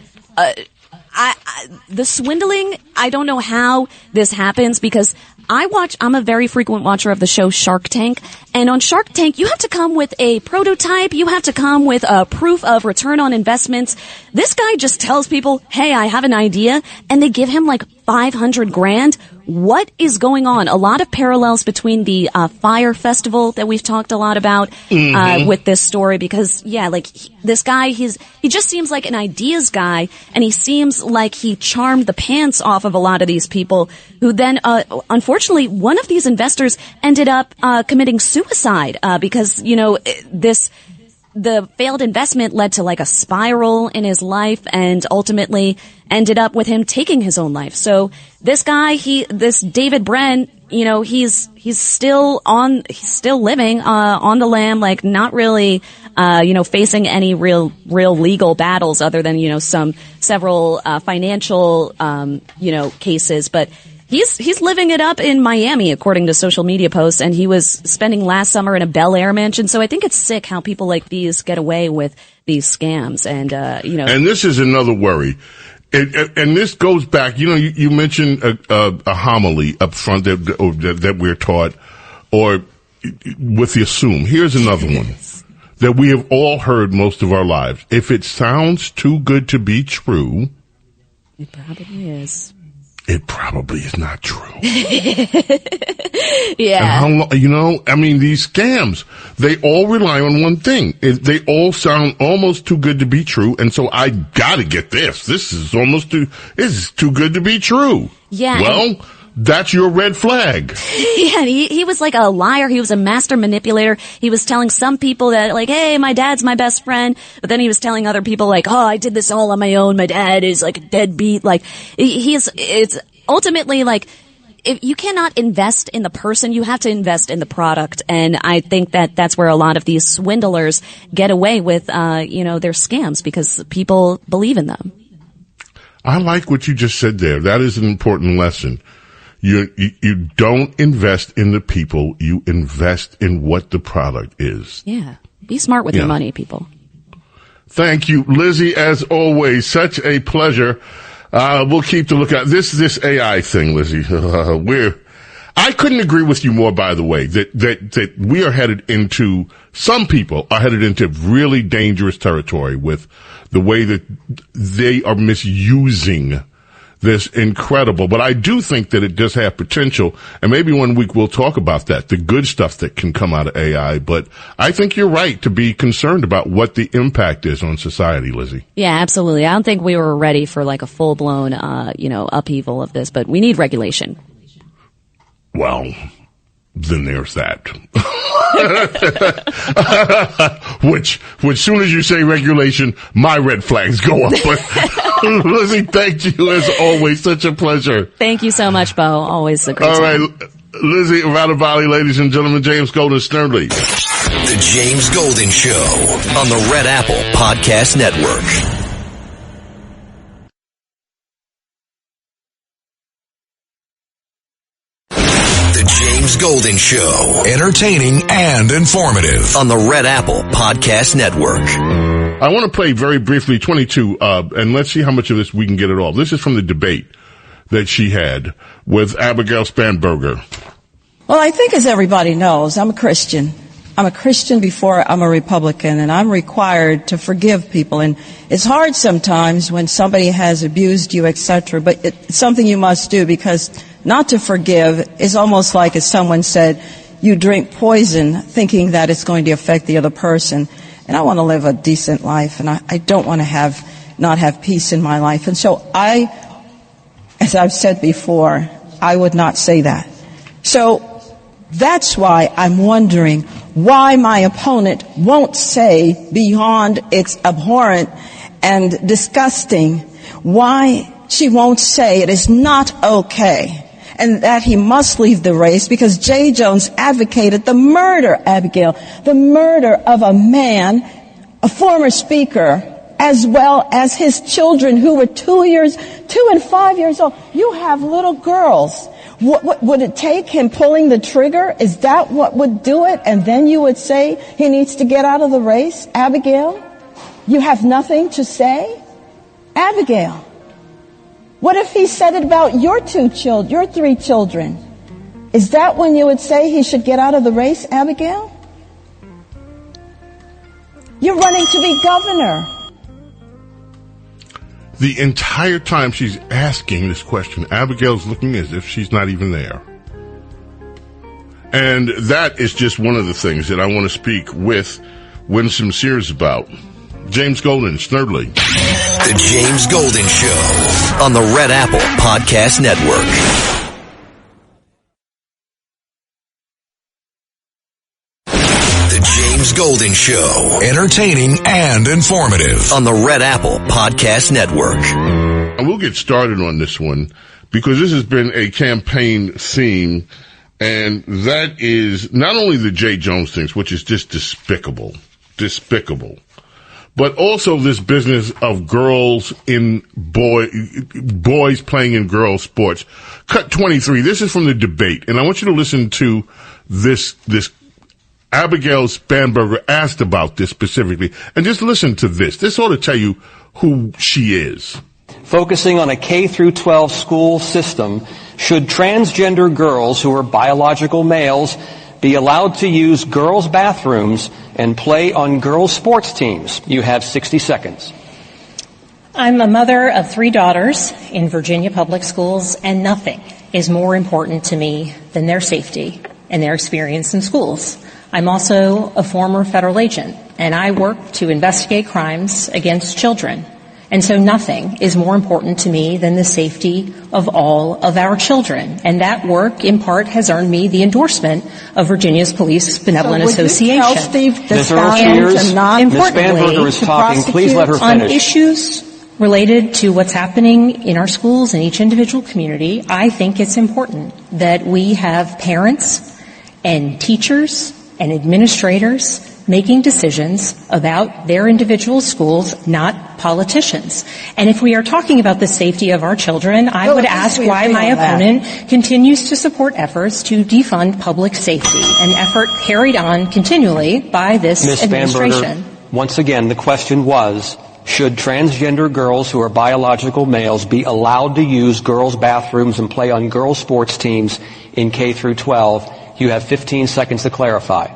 the swindling, I don't know how this happens, because I'm a very frequent watcher of the show Shark Tank, and on Shark Tank, you have to come with a prototype, you have to come with a proof of return on investments. This guy just tells people, hey, I have an idea, and they give him like $500,000. What is going on? A lot of parallels between the Fire Festival that we've talked a lot about with this story, because this guy, he just seems like an ideas guy, and he seems like he charmed the pants off of a lot of these people who then unfortunately one of these investors ended up committing suicide because the failed investment led to like a spiral in his life and ultimately ended up with him taking his own life. So this guy, this David Bren, he's still living, on the lam, like not really, facing any real legal battles other than, several, financial, cases, but He's living it up in Miami, according to social media posts, and he was spending last summer in a Bel Air mansion. So I think it's sick how people like these get away with these scams, and And this is another worry. And this goes back, you mentioned a homily up front that we're taught, or with the assume. Here's another one that we have all heard most of our lives. If it sounds too good to be true, it probably is. It probably is not true. Yeah. And these scams, they all rely on one thing. They all sound almost too good to be true. And so I gotta get this. This is too good to be true. Yeah. Well, that's your red flag. Yeah, he was like a liar. He was a master manipulator. He was telling some people that, like, hey, my dad's my best friend. But then he was telling other people, like, oh, I did this all on my own. My dad is like a deadbeat. Like, it's ultimately like, if you cannot invest in the person, you have to invest in the product. And I think that that's where a lot of these swindlers get away with, their scams, because people believe in them. I like what you just said there. That is an important lesson. You don't invest in the people, you invest in what the product is. Yeah. Be smart with your money, people. Thank you, Lizzie, as always. Such a pleasure. We'll keep the lookout. This AI thing, Lizzie, I couldn't agree with you more, by the way, that we are some people are headed into really dangerous territory with the way that they are misusing this incredible, but I do think that it does have potential, and maybe one week we'll talk about that, the good stuff that can come out of AI, but I think you're right to be concerned about what the impact is on society, Lizzie. Yeah, absolutely. I don't think we were ready for like a full-blown, upheaval of this, but we need regulation. Well, then there's that. Which soon as you say regulation, my red flags go up. But Lizzie, thank you as always. Such a pleasure. Thank you so much, Bo. Always a great time. All right, Lizzie Radavali, ladies and gentlemen, James Golden, Snerdley. The James Golden Show on the Red Apple Podcast Network. James Golden Show. Entertaining and informative on the Red Apple Podcast Network. I want to play very briefly 22, and let's see how much of this we can get at all. This is from the debate that she had with Abigail Spanberger. Well, I think as everybody knows, I'm a Christian. I'm a Christian before I'm a Republican, and I'm required to forgive people. And it's hard sometimes when somebody has abused you, etc., but it's something you must do, because not to forgive is almost like, as someone said, you drink poison thinking that it's going to affect the other person. And I want to live a decent life, and I don't want to not have peace in my life. And so as I've said before, I would not say that. So that's why I'm wondering why my opponent won't say, beyond it's abhorrent and disgusting, why she won't say it is not okay and that he must leave the race, because Jay Jones advocated the murder, Abigail, the murder of a man, a former speaker, as well as his children who were 2 and 5 years old. You have little girls. What would it take him pulling the trigger? Is that what would do it? And then you would say he needs to get out of the race? Abigail, you have nothing to say? Abigail, what if he said it about your 3 children? Is that when you would say he should get out of the race, Abigail? You're running to be governor. The entire time she's asking this question, Abigail's looking as if she's not even there. And that is just one of the things that I want to speak with Winsome Sears about. James Golden, Snerdley. The James Golden Show on the Red Apple Podcast Network. James Golden Show. Entertaining and informative on the Red Apple Podcast Network. And we'll get started on this one because this has been a campaign theme, and that is not only the Jay Jones things, which is just despicable, but also this business of boys playing in girls' sports. Cut 23. This is from the debate, and I want you to listen to this Abigail Spanberger asked about this specifically, and just listen to this. This ought to tell you who she is. focusing on a K-12 school system, should transgender girls who are biological males be allowed to use girls' bathrooms and play on girls' sports teams? You have 60 seconds. I'm a mother of 3 daughters in Virginia public schools, and nothing is more important to me than their safety and their experience in schools. I'm also a former federal agent, and I work to investigate crimes against children. And so nothing is more important to me than the safety of all of our children. And that work, in part, has earned me the endorsement of Virginia's Police Benevolent Association. Tell Steve Ms. Earl Sears, Ms. Spanberger is talking. Please let her finish. On issues related to what's happening in our schools in each individual community, I think it's important that we have parents and teachers and administrators making decisions about their individual schools, not politicians. And if we are talking about the safety of our children, I would ask why my opponent continues to support efforts to defund public safety, an effort carried on continually by this administration. Ms. Spanberger, once again, the question was, should transgender girls who are biological males be allowed to use girls' bathrooms and play on girls' sports teams in K-12? You have 15 seconds to clarify.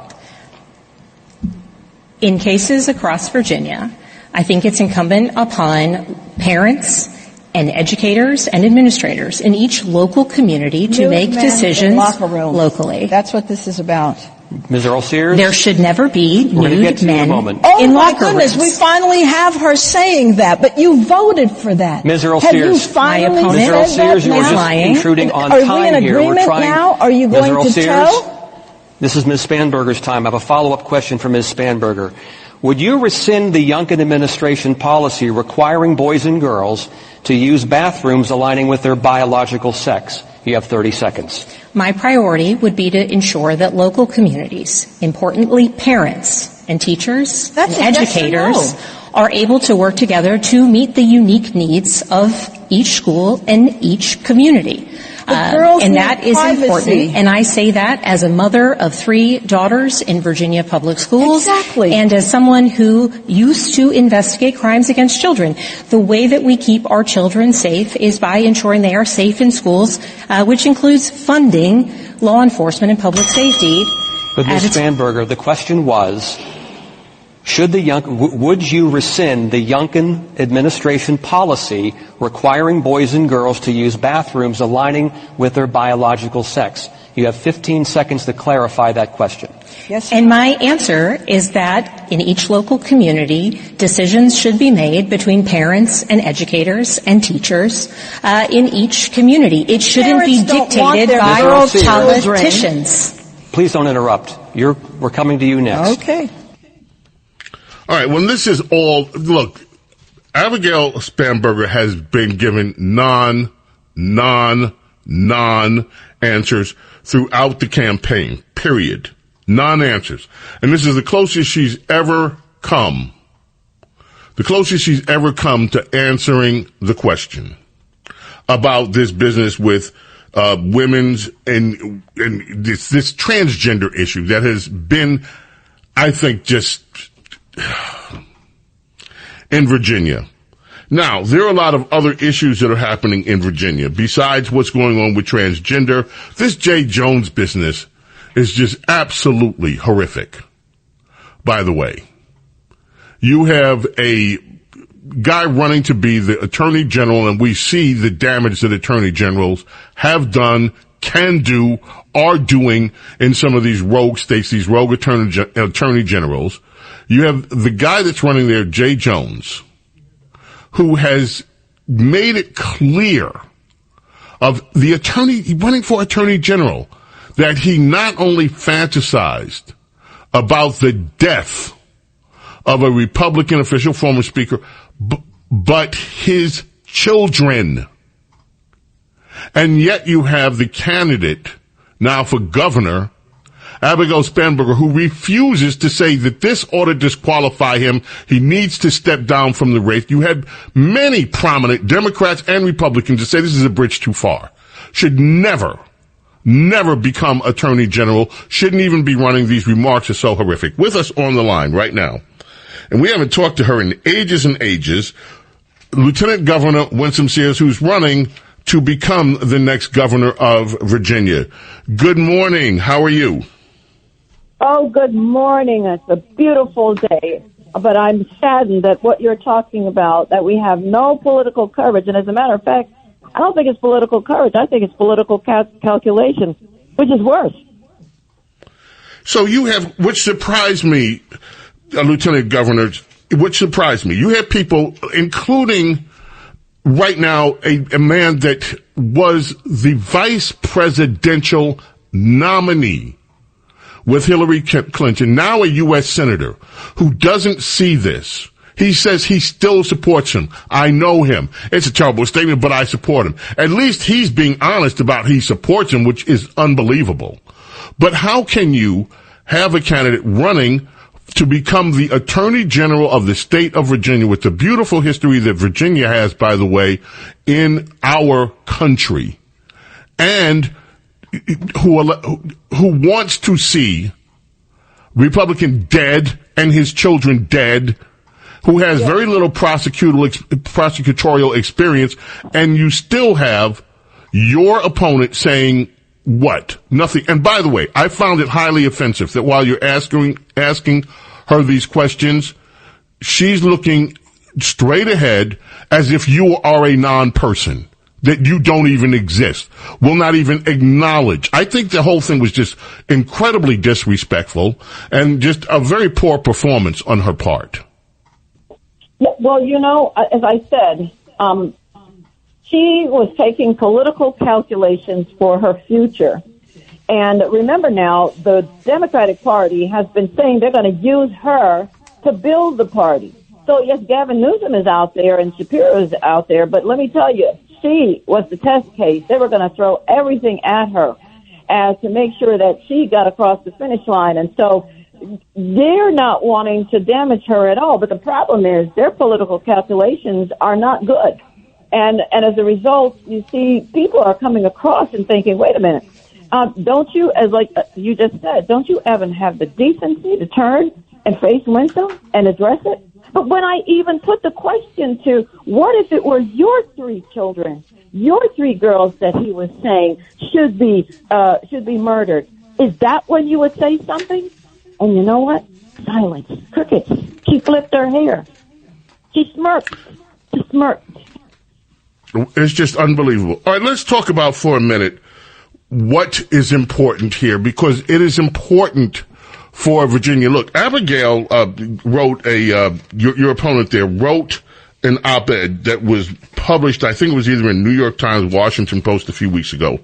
In cases across Virginia, I think it's incumbent upon parents and educators and administrators in each local community to make decisions locally. That's what this is about. Ms. Earl Sears? There should never be nude men Oh in my locker goodness, rooms. we finally have her saying that, but you voted for that. Ms. Earl Have Sears. you finally Ms. Earl said Sears, that you were just now? intruding on Are time we in here. agreement now? Are you Ms. going Earl to Sears, tell? This is Ms. Spanberger's time. I have a follow-up question for Ms. Spanberger. Would you rescind the Youngkin administration policy requiring boys and girls to use bathrooms aligning with their biological sex? You have 30 seconds. My priority would be to ensure that local communities, importantly parents and teachers and educators, are able to work together to meet the unique needs of each school and each community. And that is important. And I say that as a mother of 3 daughters in Virginia public schools. Exactly. And as someone who used to investigate crimes against children. The way that we keep our children safe is by ensuring they are safe in schools, which includes funding law enforcement and public safety. But Ms. Spanberger, the question was, would you rescind the Youngkin administration policy requiring boys and girls to use bathrooms aligning with their biological sex? You have 15 seconds to clarify that question. Yes. And my answer is that in each local community, decisions should be made between parents and educators and teachers in each community. It shouldn't be dictated by politicians. Please don't interrupt. We're coming to you next. Okay. All right, when this is all, look, Abigail Spanberger has been given non answers throughout the campaign, period. Non-answers. And this is the closest she's ever come. The closest she's ever come to answering the question about this business with women's and this transgender issue that has been, I think, just in Virginia. Now, there are a lot of other issues that are happening in Virginia besides what's going on with transgender. This J. Jones business is just absolutely horrific. By the way, you have a guy running to be the attorney general, and we see the damage that attorney generals have done, can do, are doing in some of these rogue states, these rogue attorney generals. You have the guy that's running there, Jay Jones, who has made it clear of the attorney, running for attorney general, that he not only fantasized about the death of a Republican official, former speaker, but his children. And yet you have the candidate now for governor, Abigail Spanberger, who refuses to say that this ought to disqualify him. He needs to step down from the race. You had many prominent Democrats and Republicans to say this is a bridge too far. Should never become attorney general. Shouldn't even be running. These remarks are so horrific. With us on the line right now, and we haven't talked to her in ages and ages, Lieutenant Governor Winsome Sears, who's running to become the next governor of Virginia. Good morning. How are you? Oh, good morning. It's a beautiful day. But I'm saddened that what you're talking about, that we have no political courage. And as a matter of fact, I don't think it's political courage. I think it's political calculation, which is worse. So you have, which surprised me, Lieutenant Governor, which surprised me. You have people, including right now a man that was the vice presidential nominee with Hillary Clinton, now a U.S. Senator, who doesn't see this. He says he still supports him. I know him. It's a terrible statement, but I support him. At least he's being honest about he supports him, which is unbelievable. But how can you have a candidate running to become the Attorney General of the state of Virginia, with the beautiful history that Virginia has, by the way, in our country, and who wants to see Republican dead and his children dead, who has very little prosecutorial experience, and you still have your opponent saying what? Nothing. And by the way, I found it highly offensive that while you're asking her these questions, she's looking straight ahead as if you are a non-person, that you don't even exist, will not even acknowledge. I think the whole thing was just incredibly disrespectful and just a very poor performance on her part. Well, you know, as I said, she was taking political calculations for her future. And remember now, the Democratic Party has been saying they're going to use her to build the party. So, yes, Gavin Newsom is out there and Shapiro is out there, but let me tell you, she was the test case. They were going to throw everything at her to make sure that she got across the finish line. And so they're not wanting to damage her at all. But the problem is their political calculations are not good. And as a result, you see people are coming across and thinking, wait a minute, don't you, as like you just said, don't you even have the decency to turn and face Winsome and address it? But when I even put the question to, what if it were your 3 children, your 3 girls that he was saying should be murdered, is that when you would say something? And you know what? Silence. Crickets. She flipped her hair. She smirked. She smirked. It's just unbelievable. All right, let's talk about for a minute what is important here, because it is important for Virginia. Look, Abigail wrote your opponent there wrote an op-ed that was published, I think it was either in New York Times, Washington Post a few weeks ago.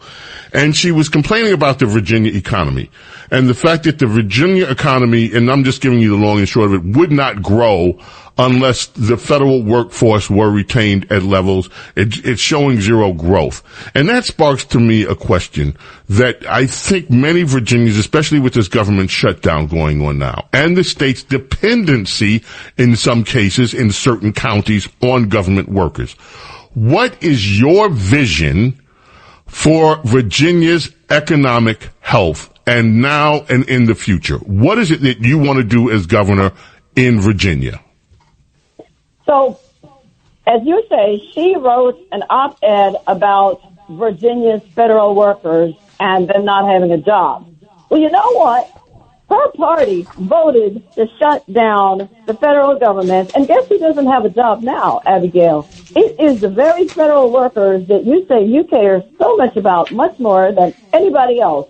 And she was complaining about the Virginia economy and the fact that the Virginia economy, and I'm just giving you the long and short of it, would not grow unless the federal workforce were retained at levels. It's showing zero growth. And that sparks to me a question that I think many Virginians, especially with this government shutdown going on now, and the state's dependency in some cases in certain counties on government workers. What is your vision for Virginia's economic health and now and in the future? What is it that you want to do as governor in Virginia? So, as you say, she wrote an op-ed about Virginia's federal workers and them not having a job. Well, you know what? Her party voted to shut down the federal government, and guess who doesn't have a job now, Abigail? It is the very federal workers that you say you care so much about, much more than anybody else.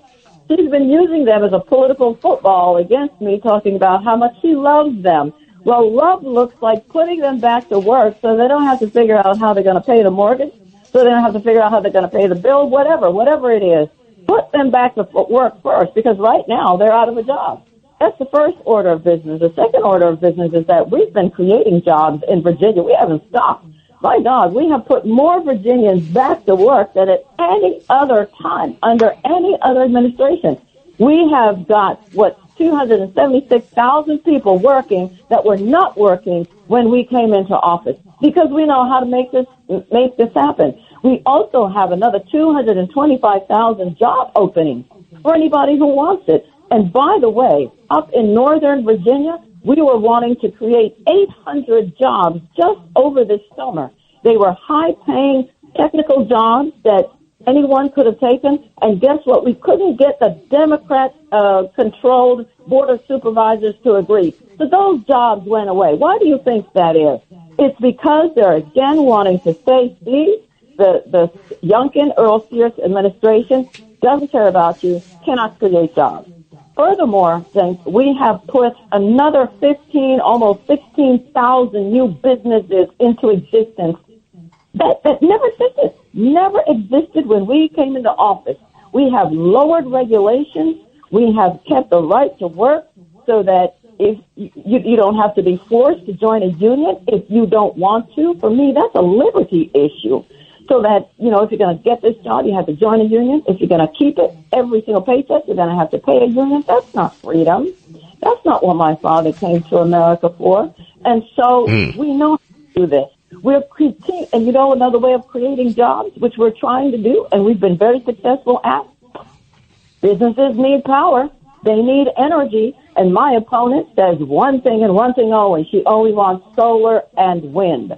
She's been using them as a political football against me, talking about how much she loves them. Well, love looks like putting them back to work so they don't have to figure out how they're going to pay the mortgage, so they don't have to figure out how they're going to pay the bill, whatever it is. Put them back to work first, because right now they're out of a job. That's the first order of business. The second order of business is that we've been creating jobs in Virginia. We haven't stopped. My God, we have put more Virginians back to work than at any other time under any other administration. We have got, 276,000 people working that were not working when we came into office, because we know how to make this happen. We also have another 225,000 job openings for anybody who wants it. And by the way, up in Northern Virginia, we were wanting to create 800 jobs just over this summer. They were high-paying technical jobs that anyone could have taken. And guess what? We couldn't get the Democrat-controlled board of supervisors to agree. So those jobs went away. Why do you think that is? It's because they're again wanting to say, see, the Youngkin, Earl Sears administration doesn't care about you, cannot create jobs. Furthermore, James, we have put another 15, almost 16,000 new businesses into existence that never existed when we came into office. We have lowered regulations. We have kept the right to work so that if you don't have to be forced to join a union if you don't want to. For me, that's a liberty issue. So that, if you're going to get this job, you have to join a union. If you're going to keep it, every single paycheck, you're going to have to pay a union. That's not freedom. That's not what my father came to America for. And so we know how to do this. We're creating, and another way of creating jobs, which we're trying to do, and we've been very successful at. Businesses need power. They need energy. And my opponent says one thing and one thing only. She only wants solar and wind.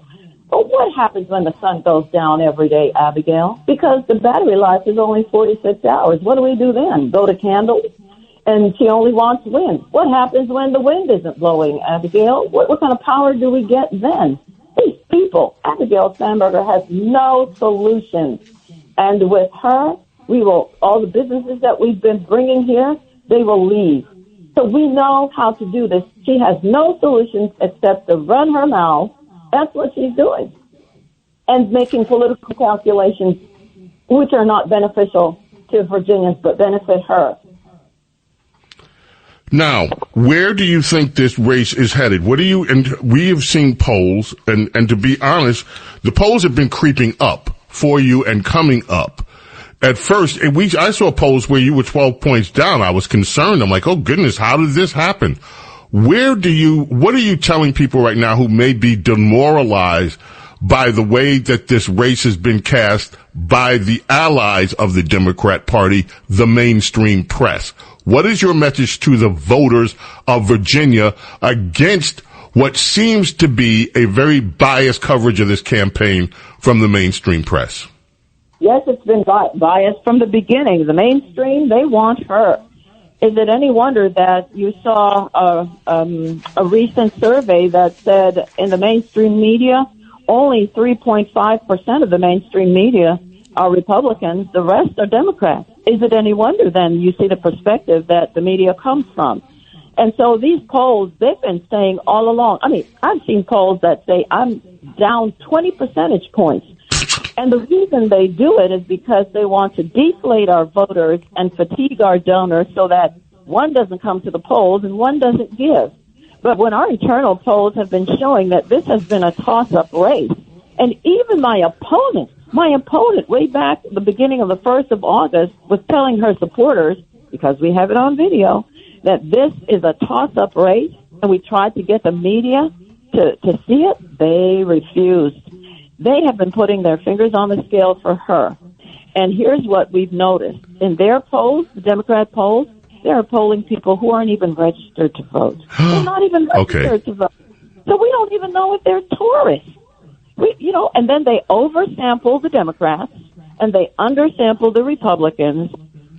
But what happens when the sun goes down every day, Abigail? Because the battery life is only 46 hours. What do we do then? Go to candles? And she only wants wind. What happens when the wind isn't blowing, Abigail? What kind of power do we get then? These people, Abigail Sandberger has no solution. And with her, all the businesses that we've been bringing here, they will leave. So we know how to do this. She has no solutions except to run her mouth. That's what she's doing. And making political calculations which are not beneficial to Virginians but benefit her. Now, where do you think this race is headed? And we have seen polls, and to be honest, the polls have been creeping up for you and coming up. At first, I saw polls where you were 12 points down. I was concerned. I'm like, oh goodness, how did this happen? What are you telling people right now who may be demoralized by the way that this race has been cast by the allies of the Democrat Party, the mainstream press? What is your message to the voters of Virginia against what seems to be a very biased coverage of this campaign from the mainstream press? Yes, it's been biased from the beginning. The mainstream, they want her. Is it any wonder that you saw a recent survey that said in the mainstream media, only 3.5% of the mainstream media are Republicans, the rest are Democrats? Is it any wonder then you see the perspective that the media comes from? And so these polls, they've been saying all along, I've seen polls that say I'm down 20 percentage points. And the reason they do it is because they want to deflate our voters and fatigue our donors so that one doesn't come to the polls and one doesn't give. But when our internal polls have been showing that this has been a toss-up race, and even my opponent way back at the beginning of the 1st of August was telling her supporters, because we have it on video, that this is a toss-up race, and we tried to get the media to see it, they refused. They have been putting their fingers on the scale for her. And here's what we've noticed. In their polls, the Democrat polls, they're polling people who aren't even registered to vote. They're not even registered to vote. So we don't even know if they're tourists. And then they oversample the Democrats and they undersample the Republicans.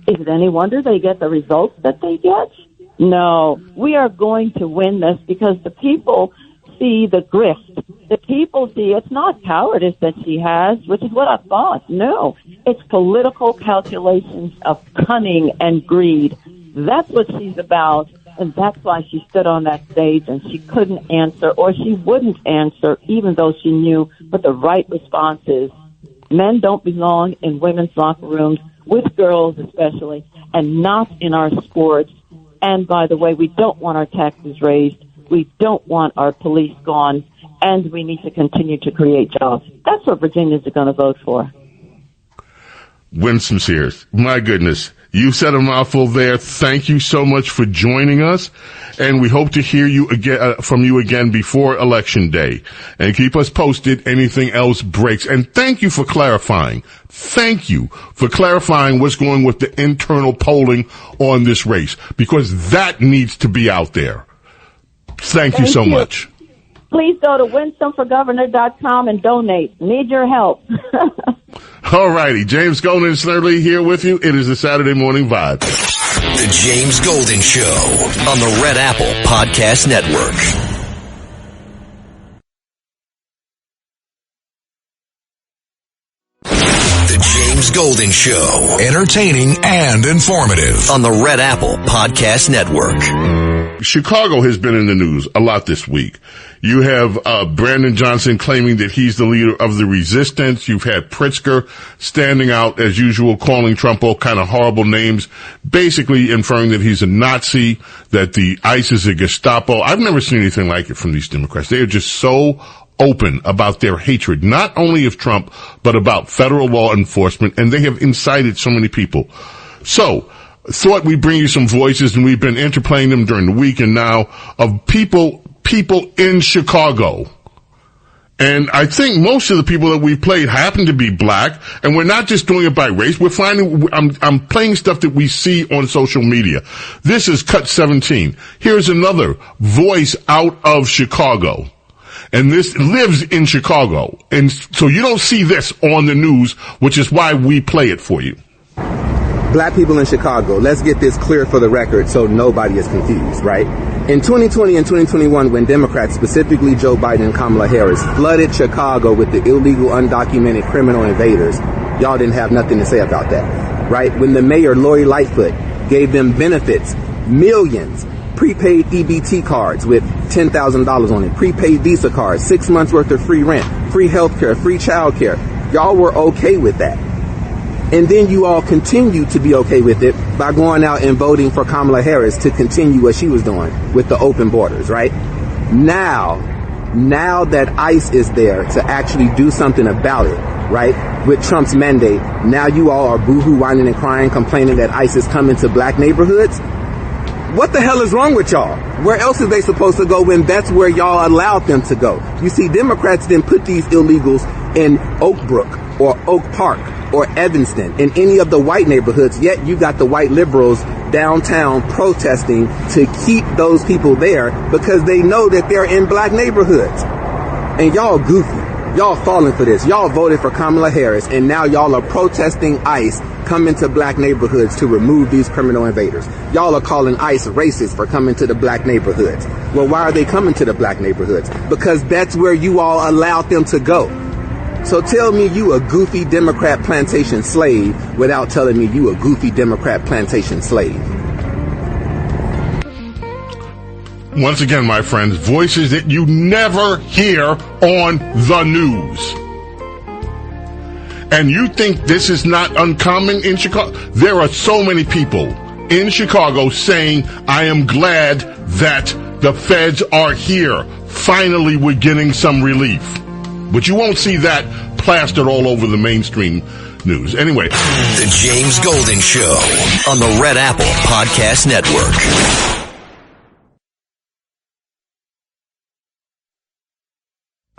Is it any wonder they get the results that they get? No. We are going to win this because the people see the grift. The people see it's not cowardice that she has, which is what I thought. No, it's political calculations of cunning and greed. That's what she's about, and that's why she stood on that stage and she couldn't answer, or she wouldn't answer, even though she knew what the right response is. Men don't belong in women's locker rooms, with girls especially, and not in our sports. And by the way, we don't want our taxes raised. We don't want our police gone, and we need to continue to create jobs. That's what Virginians are going to vote for. Winsome Sears, my goodness, you said a mouthful there. Thank you so much for joining us, and we hope to hear you again from you again before Election Day. And keep us posted. Anything else breaks. And thank you for clarifying. Thank you for clarifying what's going with the internal polling on this race, because that needs to be out there. Thank you so much. Please go to winsomforgovernor.com and donate. Need your help. All righty. James Golden and Snerdley here with you. It is the Saturday Morning Vibe. The James Golden Show on the Red Apple Podcast Network. The James Golden Show. Entertaining and informative on the Red Apple Podcast Network. Chicago has been in the news a lot this week. You have Brandon Johnson claiming that he's the leader of the resistance. You've had Pritzker standing out as usual, calling Trump all kind of horrible names, basically inferring that he's a Nazi, that the ICE is a Gestapo. I've never seen anything like it from these Democrats. They are just so open about their hatred, not only of Trump, but about federal law enforcement, and they have incited so many people. So, thought we'd bring you some voices, and we've been interplaying them during the week and now, of people in Chicago. And I think most of the people that we played happen to be black, and we're not just doing it by race. We're finding, I'm playing stuff that we see on social media. This is Cut 17. Here's another voice out of Chicago. And this lives in Chicago. And so you don't see this on the news, which is why we play it for you. Black people in Chicago, let's get this clear for the record so nobody is confused, right? In 2020 and 2021, when Democrats, specifically Joe Biden and Kamala Harris, flooded Chicago with the illegal, undocumented criminal invaders, y'all didn't have nothing to say about that, right? When the mayor, Lori Lightfoot, gave them benefits, millions, prepaid EBT cards with $10,000 on it, prepaid Visa cards, 6 months worth of free rent, free health care, free child care. Y'all were okay with that. And then you all continue to be okay with it by going out and voting for Kamala Harris to continue what she was doing with the open borders, right? Now that ICE is there to actually do something about it, right, with Trump's mandate, now you all are boohoo, whining and crying, complaining that ICE is coming to black neighborhoods. What the hell is wrong with y'all? Where else are they supposed to go when that's where y'all allowed them to go? You see, Democrats didn't put these illegals in Oak Brook or Oak Park or Evanston in any of the white neighborhoods, yet you got the white liberals downtown protesting to keep those people there because they know that they're in black neighborhoods. And y'all goofy. Y'all falling for this. Y'all voted for Kamala Harris, and now y'all are protesting ICE coming to black neighborhoods to remove these criminal invaders. Y'all are calling ICE racist for coming to the black neighborhoods. Well, why are they coming to the black neighborhoods? Because that's where you all allowed them to go. So tell me you a goofy Democrat plantation slave without telling me you a goofy Democrat plantation slave. Once again, my friends, voices that you never hear on the news. And you think this is not uncommon in Chicago? There are so many people in Chicago saying, I am glad that the feds are here. Finally, we're getting some relief. But you won't see that plastered all over the mainstream news. Anyway. The James Golden Show on the Red Apple Podcast Network.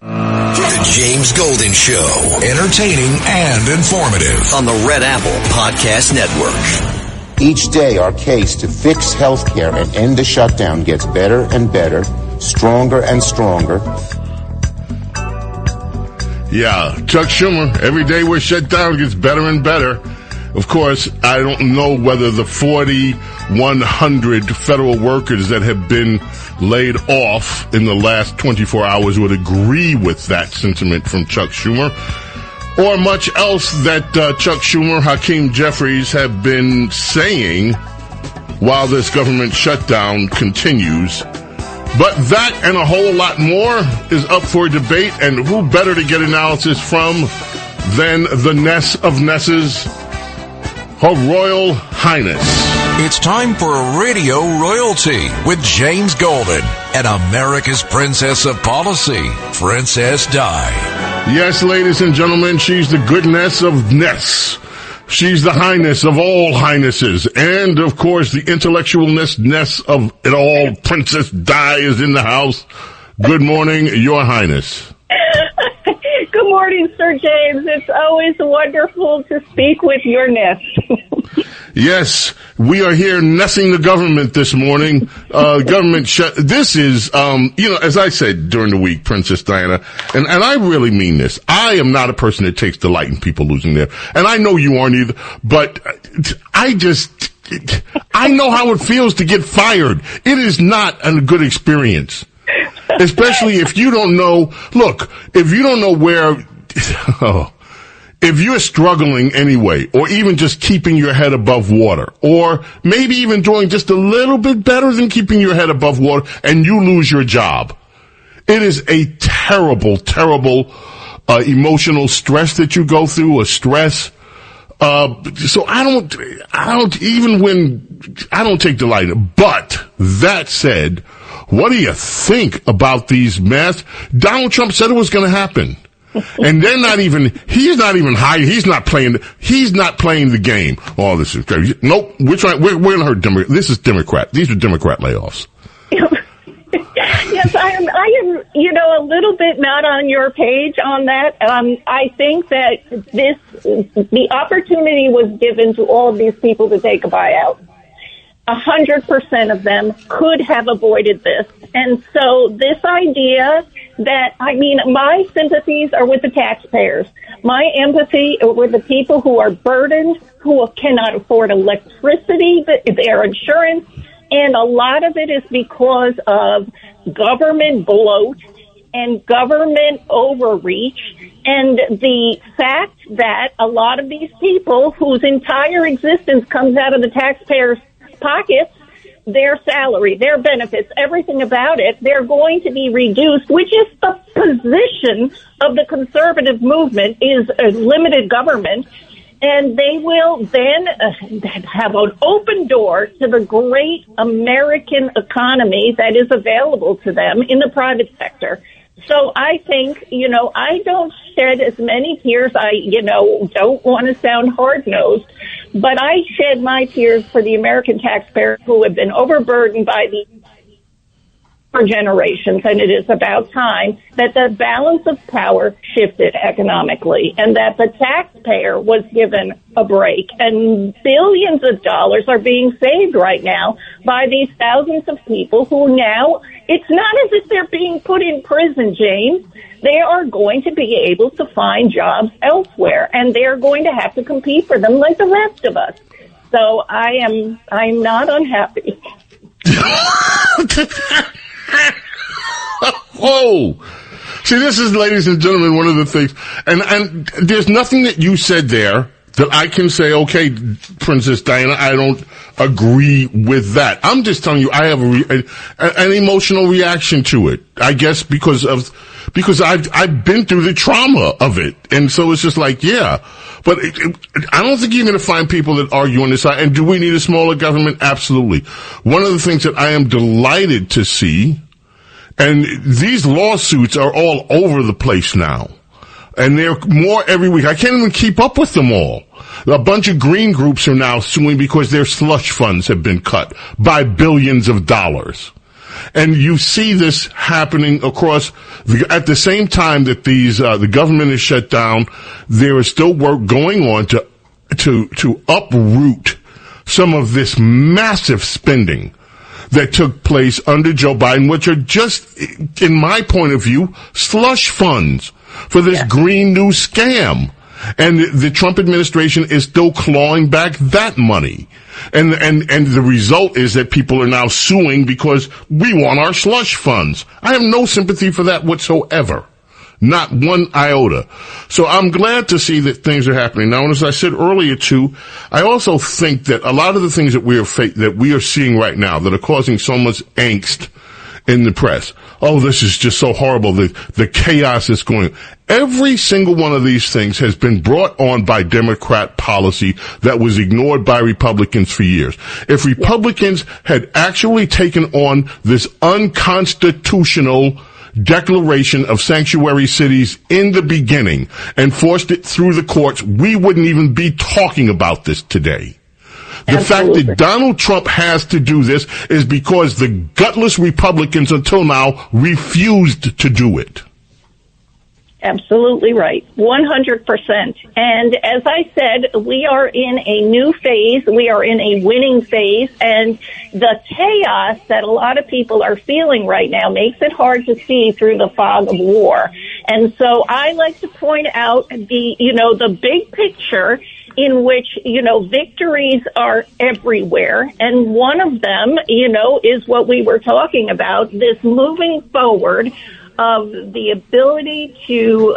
The James Golden Show, entertaining and informative on the Red Apple Podcast Network. Each day, our case to fix healthcare and end the shutdown gets better and better, stronger and stronger. Yeah, Chuck Schumer, every day we're shut down gets better and better. Of course, I don't know whether the 4,100 federal workers that have been laid off in the last 24 hours would agree with that sentiment from Chuck Schumer, or much else that Chuck Schumer, Hakeem Jeffries have been saying while this government shutdown continues. But that and a whole lot more is up for debate, and who better to get analysis from than the Ness of Nesses, Her Royal Highness. It's time for Radio Royalty with James Golden and America's Princess of Policy, Princess Di. Yes, ladies and gentlemen, she's the goodness of Ness. She's the highness of all highnesses. And, of course, the intellectualness of it all. Princess Di is in the house. Good morning, Your Highness. Good morning, Sir James. It's always wonderful to speak with your nest. Yes, we are here nussing the government this morning. Government shut. This is, as I said during the week, Princess Diana, and I really mean this. I am not a person that takes delight in people losing their, and I know you aren't either, but I know how it feels to get fired. It is not a good experience. Especially if you don't know, if you don't know where, if you're struggling anyway, or even just keeping your head above water, or maybe even doing just a little bit better than keeping your head above water, and you lose your job. It is a terrible, terrible, emotional stress that you go through, a stress. So I don't take delight in it. But that said, what do you think about these masks? Donald Trump said it was going to happen. And he's not even hiding. He's not playing the game. Oh, this is crazy. Nope. We're going to hurt Democrat. This is Democrat. These are Democrat layoffs. Yes, I am, a little bit not on your page on that. I think that the opportunity was given to all of these people to take a buyout. 100% of them could have avoided this. And so this idea that, my sympathies are with the taxpayers. My empathy are with the people who are burdened, who cannot afford electricity, their insurance, and a lot of it is because of government bloat and government overreach, and the fact that a lot of these people whose entire existence comes out of the taxpayers' pockets, their salary, their benefits, everything about it, they're going to be reduced, which is the position of the conservative movement, is a limited government. And they will then have an open door to the great American economy that is available to them in the private sector. So I think, I don't shed as many tears. I, don't want to sound hard-nosed, but I shed my tears for the American taxpayers who have been overburdened by the generations, and it is about time that the balance of power shifted economically and that the taxpayer was given a break. And billions of dollars are being saved right now by these thousands of people who now, it's not as if they're being put in prison, James. They are going to be able to find jobs elsewhere, and they're going to have to compete for them like the rest of us. So I'm not unhappy. Whoa! See, this is, ladies and gentlemen, one of the things, and there's nothing that you said there that I can say, okay, Princess Diana, I don't agree with that. I'm just telling you, I have an emotional reaction to it. I guess because I've been through the trauma of it, and so it's just like, yeah. But I don't think you're going to find people that argue on this side. And do we need a smaller government? Absolutely. One of the things that I am delighted to see, and these lawsuits are all over the place now, and they're more every week. I can't even keep up with them all. A bunch of green groups are now suing because their slush funds have been cut by billions of dollars. And you see this happening across at the same time that the government is shut down. There is still work going on to uproot some of this massive spending that took place under Joe Biden, which are just, in my point of view, slush funds for this green new scam. And the Trump administration is still clawing back that money. And the result is that people are now suing because we want our slush funds. I have no sympathy for that whatsoever. Not one iota. So I'm glad to see that things are happening. Now, and as I said earlier too, I also think that a lot of the things that we are seeing right now that are causing so much angst in the press. Oh, this is just so horrible. The chaos is going. Every single one of these things has been brought on by Democrat policy that was ignored by Republicans for years. If Republicans had actually taken on this unconstitutional declaration of sanctuary cities in the beginning and forced it through the courts, we wouldn't even be talking about this today. The fact that Donald Trump has to do this is because the gutless Republicans until now refused to do it. Absolutely right. 100%. And as I said, we are in a new phase. We are in a winning phase. And the chaos that a lot of people are feeling right now makes it hard to see through the fog of war. And so I like to point out the big picture in which, victories are everywhere. And one of them, is what we were talking about, this moving forward of the ability to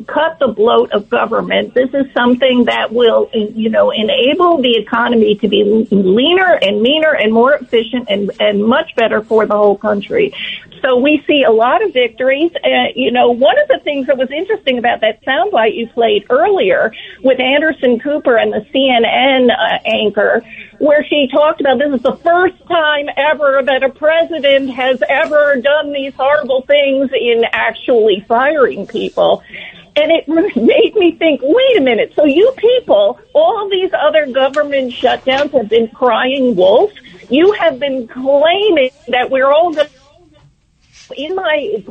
cut the bloat of government. This is something that will, enable the economy to be leaner and meaner and more efficient and much better for the whole country. So we see a lot of victories. One of the things that was interesting about that soundbite you played earlier with Anderson Cooper and the CNN anchor, where she talked about this is the first time ever that a president has ever done these horrible things in actually firing people. And it made me think, wait a minute, so you people, all these other government shutdowns have been crying wolf. You have been claiming that we're all going to... In my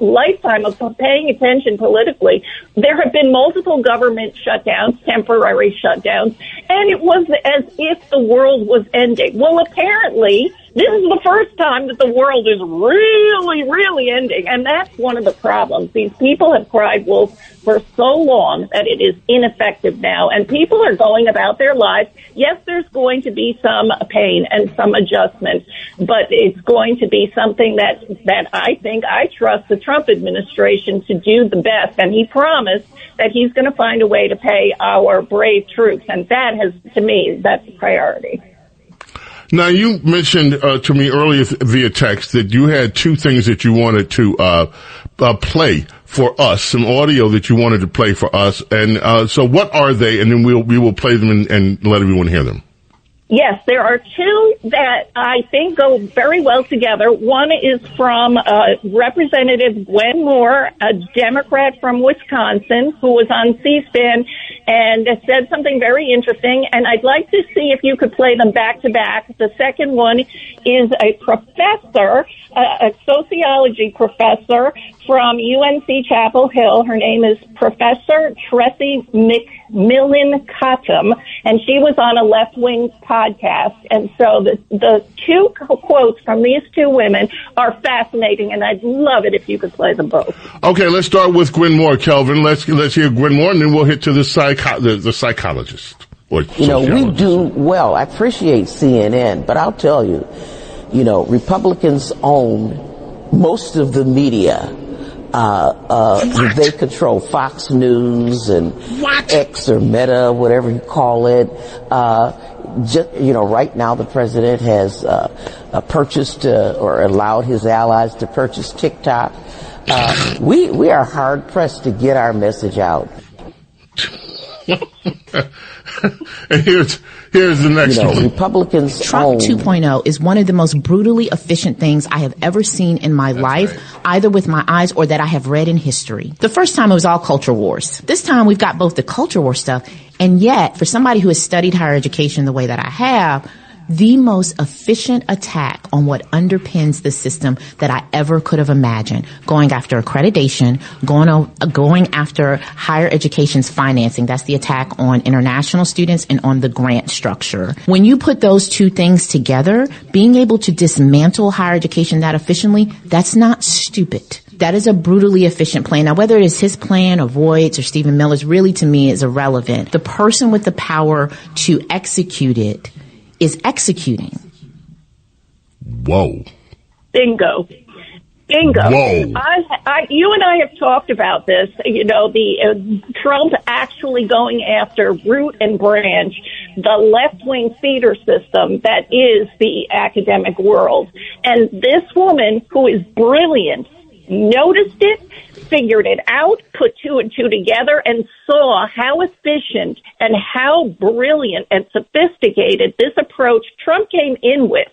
lifetime of paying attention politically, there have been multiple government shutdowns, temporary shutdowns, and it was as if the world was ending. Well, apparently, this is the first time that the world is really, really ending, and that's one of the problems. These people have cried wolf for so long that it is ineffective now, and people are going about their lives. Yes, there's going to be some pain and some adjustment, but it's going to be something that I trust the Trump administration to do the best, and he promised that he's going to find a way to pay our brave troops, and that has, to me, that's a priority. Now, you mentioned to me earlier via text that you had two things that you wanted to play for us, some audio that you wanted to play for us. And so what are they? And then we will play them and let everyone hear them. Yes, there are two that I think go very well together. One is from Representative Gwen Moore, a Democrat from Wisconsin, who was on C-SPAN and said something very interesting. And I'd like to see if you could play them back to back. The second one is a professor, a sociology professor from UNC Chapel Hill. Her name is Professor Tressie McMillan Cottom, and she was on a left-wing podcast. And so the two quotes from these two women are fascinating, and I'd love it if you could play them both. Okay, let's start with Gwen Moore, Kelvin. Let's hear Gwen Moore, and then we'll hit to the psychologist. We do well. I appreciate CNN, but I'll tell you, Republicans own most of the media. They control Fox News and X or Meta, whatever you call it. Right now the president has purchased or allowed his allies to purchase TikTok. We are hard pressed to get our message out. And here's the next one. Republicans Trump 2.0 is one of the most brutally efficient things I have ever seen in my life, either with my eyes or that I have read in history. The first time it was all culture wars. This time we've got both the culture war stuff, and yet for somebody who has studied higher education the way that I have, the most efficient attack on what underpins the system that I ever could have imagined. Going after accreditation, going after higher education's financing. That's the attack on international students and on the grant structure. When you put those two things together, being able to dismantle higher education that efficiently, that's not stupid. That is a brutally efficient plan. Now, whether it is his plan or Voight's or Stephen Miller's, really to me is irrelevant. The person with the power to execute it is executing. Whoa. Bingo. Whoa. You and I have talked about this, the Trump actually going after root and branch, the left-wing feeder system that is the academic world. And this woman, who is brilliant, noticed it, figured it out, put two and two together, and saw how efficient and how brilliant and sophisticated this approach Trump came in with.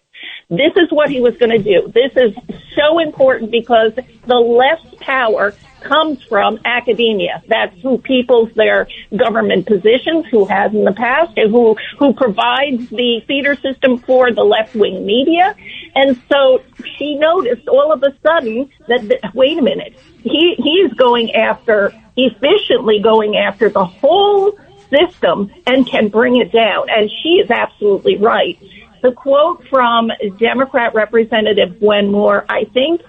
This is what he was going to do. This is so important because the left's power comes from academia. That's who peoples their government positions, who has in the past, and who provides the feeder system for the left-wing media. And so she noticed all of a sudden that wait a minute, he's efficiently going after the whole system and can bring it down. And she is absolutely right. The quote from Democrat Representative Gwen Moore, I think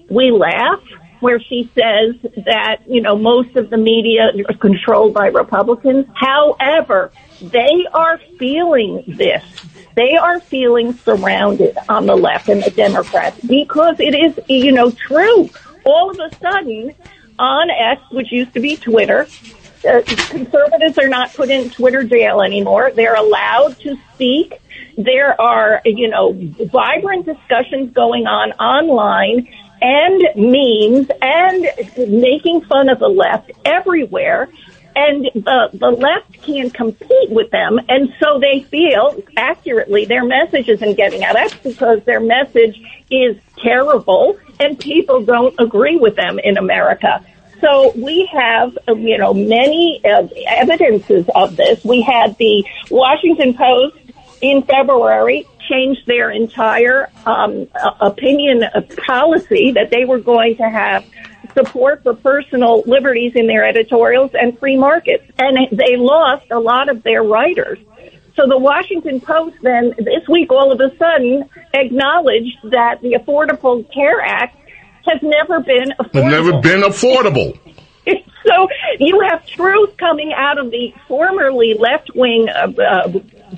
we laugh, where she says that, most of the media are controlled by Republicans. However, they are feeling this. They are feeling surrounded on the left and the Democrats because it is, true. All of a sudden, on X, which used to be Twitter, conservatives are not put in Twitter jail anymore. They're allowed to speak. There are, vibrant discussions going on online and memes and making fun of the left everywhere. And the left can't compete with them. And so they feel accurately their message isn't getting out. That's because their message is terrible and people don't agree with them in America. So we have, many evidences of this. We had the Washington Post in February changed their entire opinion policy that they were going to have support for personal liberties in their editorials and free markets. And they lost a lot of their writers. So the Washington Post then this week all of a sudden acknowledged that the Affordable Care Act has never been affordable. So you have truth coming out of the formerly left-wing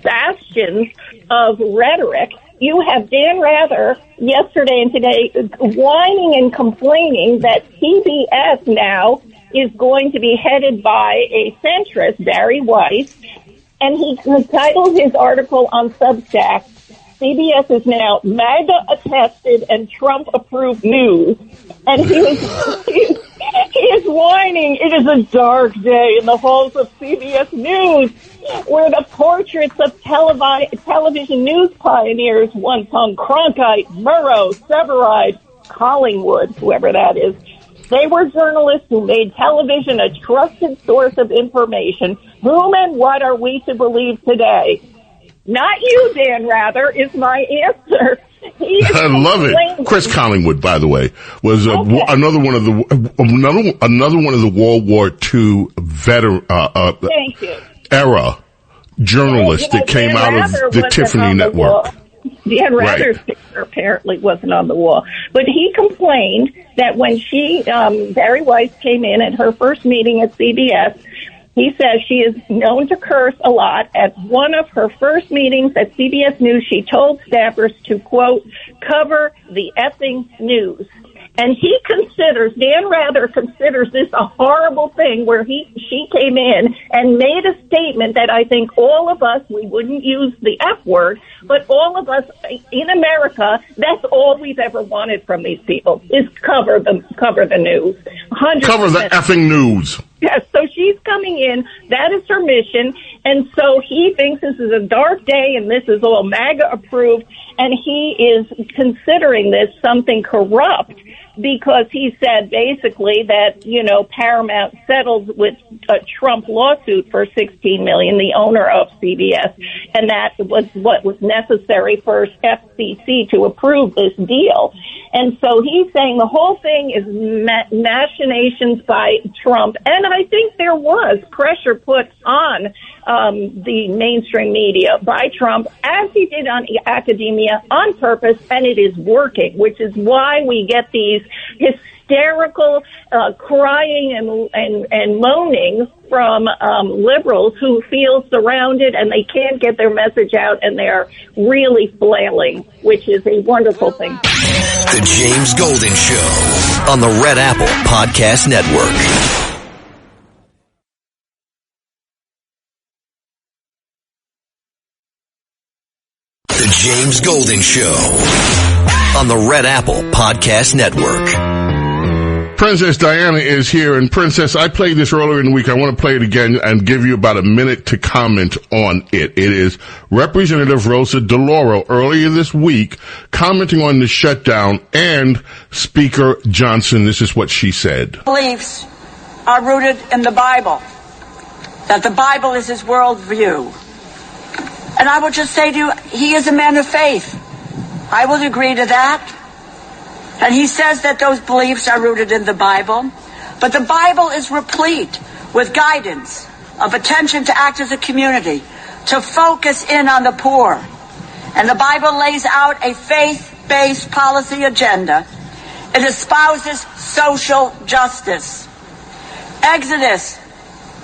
bastions of rhetoric. You have Dan Rather yesterday and today whining and complaining that CBS now is going to be headed by a centrist, Barry Weiss, and he titled his article on Substack, CBS is now MAGA-attested and Trump-approved news. And he is whining, it is a dark day in the halls of CBS News, where the portraits of television news pioneers once hung Cronkite, Murrow, Severide, Collingwood, whoever that is. They were journalists who made television a trusted source of information. Whom and what are we to believe today? Not you, Dan Rather, is my answer. I love it. Chris Collingwood, by the way, was another one of the World War II veteran era journalists that came out of the Tiffany Network. Dan Rather's picture apparently wasn't on the wall, but he complained that when Barry Weiss came in at her first meeting at CBS. He says she is known to curse a lot. At one of her first meetings at CBS News, she told staffers to, quote, cover the effing news. And Dan Rather considers this a horrible thing where she came in and made a statement that I think all of us, we wouldn't use the F word, but all of us in America, that's all we've ever wanted from these people is cover the news. 100%. Cover the effing news. Yes, so she's coming in. That is her mission. And so he thinks this is a dark day and this is all MAGA approved. And he is considering this something corrupt because he said basically that, Paramount settled with a Trump lawsuit for $16 million, the owner of CBS. And that was what was necessary for FCC to approve this deal. And so he's saying the whole thing is machinations by Trump. And I think there was pressure put on the mainstream media by Trump, as he did on academia, on purpose, and it is working, which is why we get these hysterical crying and moaning from liberals who feel surrounded and they can't get their message out and they're really flailing, which is a wonderful thing. The James Golden Show on the Red Apple Podcast Network. The James Golden Show on the Red Apple Podcast Network. Princess Diana is here, and Princess, I played this earlier in the week. I want to play it again and give you about a minute to comment on it. It is Representative Rosa DeLauro earlier this week commenting on the shutdown, and Speaker Johnson. This is what she said. Beliefs are rooted in the Bible, that the Bible is his worldview. And I will just say to you, he is a man of faith. I will agree to that. And he says that those beliefs are rooted in the Bible. But the Bible is replete with guidance of attention to act as a community, to focus in on the poor. And the Bible lays out a faith-based policy agenda. It espouses social justice. Exodus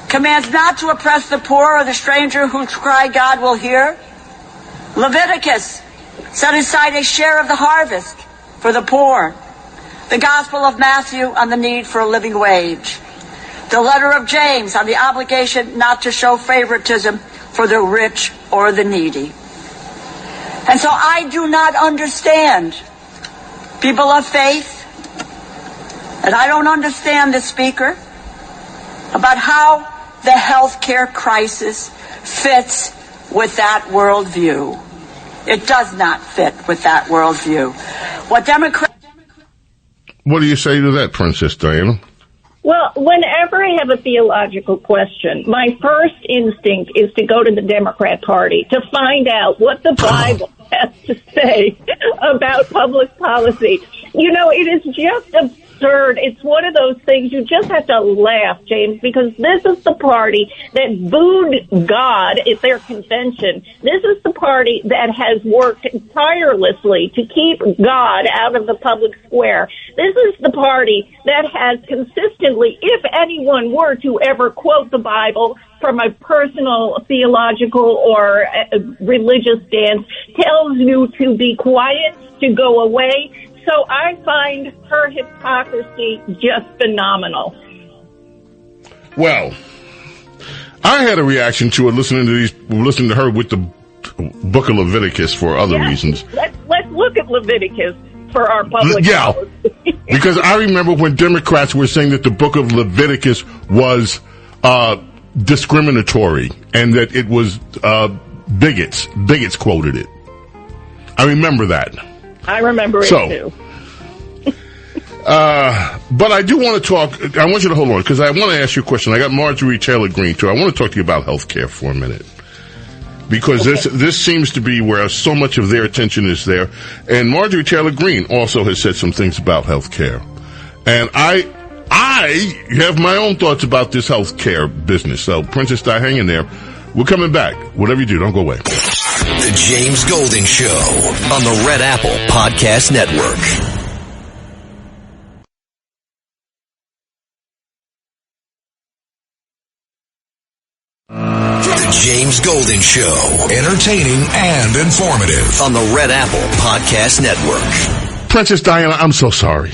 commands not to oppress the poor or the stranger whose cry God will hear. Leviticus set aside a share of the harvest for the poor. The Gospel of Matthew on the need for a living wage. The letter of James on the obligation not to show favoritism for the rich or the needy. And so I do not understand people of faith, and I don't understand the speaker, about how the healthcare crisis fits with that worldview. It does not fit with that worldview. What do you say to that, Princess Diana? Well, whenever I have a theological question, my first instinct is to go to the Democrat Party to find out what the Bible has to say about public policy. You know, it is just absurd. It's one of those things you just have to laugh, James, because this is the party that booed God at their convention. This is the party that has worked tirelessly to keep God out of the public square. This is the party that has consistently, if anyone were to ever quote the Bible from a personal, theological, or religious stance, tells you to be quiet, to go away. So I find her hypocrisy just phenomenal. Well, I had a reaction to it listening to her with the book of Leviticus for other reasons. Let's look at Leviticus for our public policy. Because I remember when Democrats were saying that the book of Leviticus was discriminatory and that it was bigots. Bigots quoted it. I remember that. I remember it too. But I do want to talk. I want you to hold on because I want to ask you a question. I got Marjorie Taylor Greene too. I want to talk to you about health care for a minute because this seems to be where so much of their attention is there. And Marjorie Taylor Greene also has said some things about health care, and I have my own thoughts about this health care business. So, Princess Di, hang in there. We're coming back. Whatever you do, don't go away. The James Golden Show on the Red Apple Podcast Network. The James Golden Show, entertaining and informative on the Red Apple Podcast Network. Princess Diana, I'm so sorry.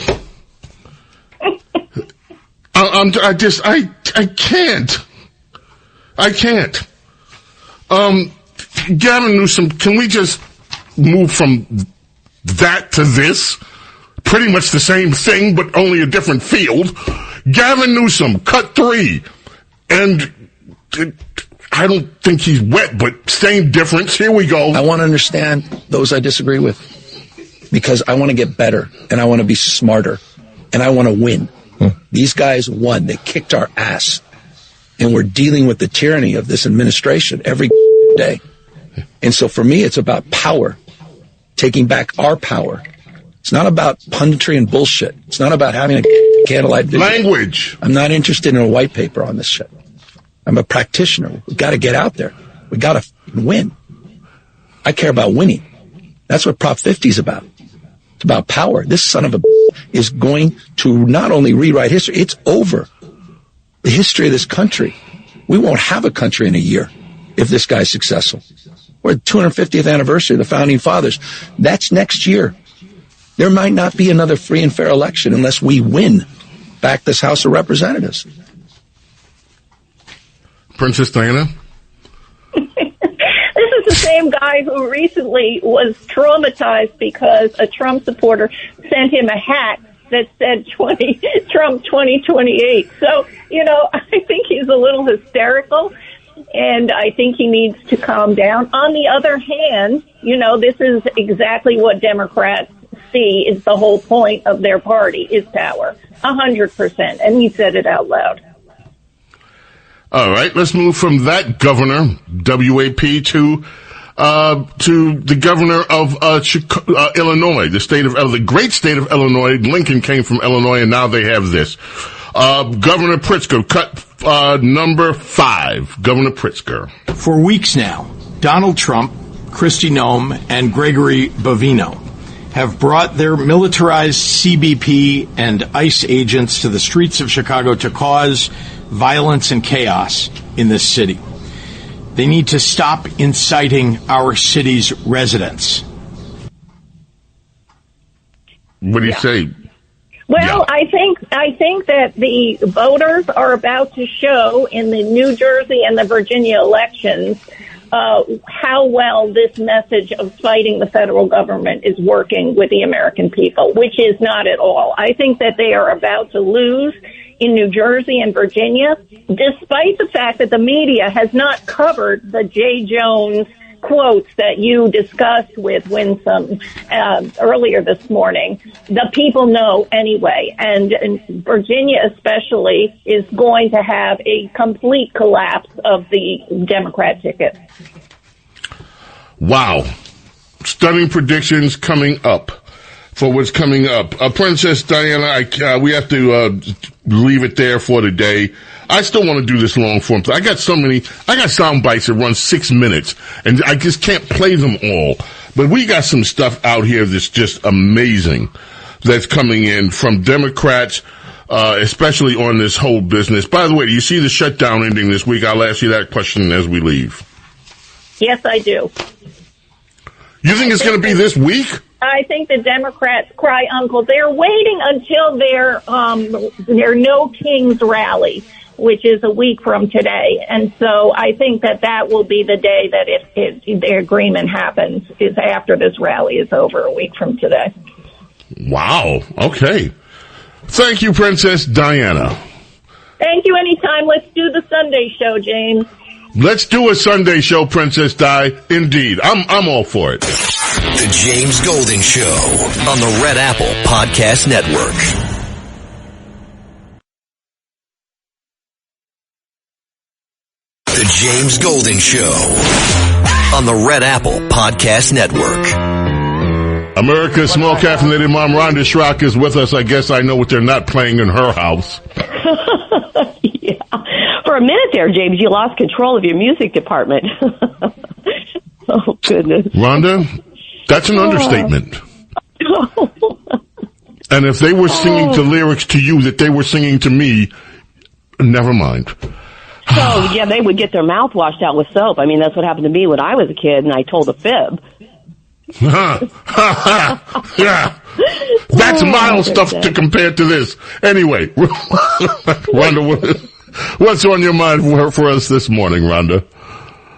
I can't. Gavin Newsom, can we just move from that to this? Pretty much the same thing, but only a different field. Gavin Newsom, cut 3. And I don't think he's wet, but same difference. Here we go. I want to understand those I disagree with because I want to get better and I want to be smarter and I want to win. These guys won. They kicked our ass. And we're dealing with the tyranny of this administration every day. And so for me, it's about power, taking back our power. It's not about punditry and bullshit. It's not about having a candlelight vision. Language. I'm not interested in a white paper on this shit. I'm a practitioner. We've got to get out there. We got to win. I care about winning. That's what Prop 50 is about. It's about power. This son of a is going to not only rewrite history, it's over the history of this country. We won't have a country in a year if this guy's successful. We're at the 250th anniversary of the Founding Fathers. That's next year. There might not be another free and fair election unless we win back this House of Representatives. Princess Diana? This is the same guy who recently was traumatized because a Trump supporter sent him a hat that said Trump 2028. So, I think he's a little hysterical, and I think he needs to calm down. On the other hand, this is exactly what Democrats see is the whole point of their party is power, 100%. And he said it out loud. All right, let's move from that governor, WAP, to the governor of Illinois, the great state of Illinois. Lincoln came from Illinois, and now they have this. Governor Pritzker, cut number 5. Governor Pritzker. For weeks now, Donald Trump, Kristi Noem, and Gregory Bovino have brought their militarized CBP and ICE agents to the streets of Chicago to cause violence and chaos in this city. They need to stop inciting our city's residents. What do you say? Well, I think that the voters are about to show in the New Jersey and the Virginia elections how well this message of fighting the federal government is working with the American people, which is not at all. I think that they are about to lose in New Jersey and Virginia, despite the fact that the media has not covered the J. Jones quotes that you discussed with Winsome earlier this morning. The people know anyway, and Virginia especially is going to have a complete collapse of the Democrat ticket. Wow. Stunning predictions coming up. For what's coming up. Princess Diana, we have to leave it there for today. I still want to do this long form. I got sound bites that run 6 minutes, and I just can't play them all. But we got some stuff out here that's just amazing that's coming in from Democrats, especially on this whole business. By the way, do you see the shutdown ending this week? I'll ask you that question as we leave. Yes, I do. You think it's going to be this week? I think the Democrats cry uncle. They're waiting until their No Kings rally, which is a week from today. And so I think that will be the day that if the agreement happens, is after this rally is over, a week from today. Wow. Okay. Thank you, Princess Diana. Thank you. Anytime. Let's do the Sunday show, James. Let's do a Sunday show, Princess Di. Indeed. I'm all for it. The James Golden Show on the Red Apple Podcast Network. The James Golden Show on the Red Apple Podcast Network. America's small caffeinated mom, Rhonda Schrock, is with us. I guess I know what they're not playing in her house. Yeah. For a minute there, James, you lost control of your music department. Oh, goodness. Rhonda, that's an understatement. And if they were singing the lyrics to you that they were singing to me, never mind. So, yeah, they would get their mouth washed out with soap. I mean, that's what happened to me when I was a kid and I told a fib. Yeah. That's mild stuff to compare to this. Anyway, Rhonda, what's on your mind for us this morning, Rhonda?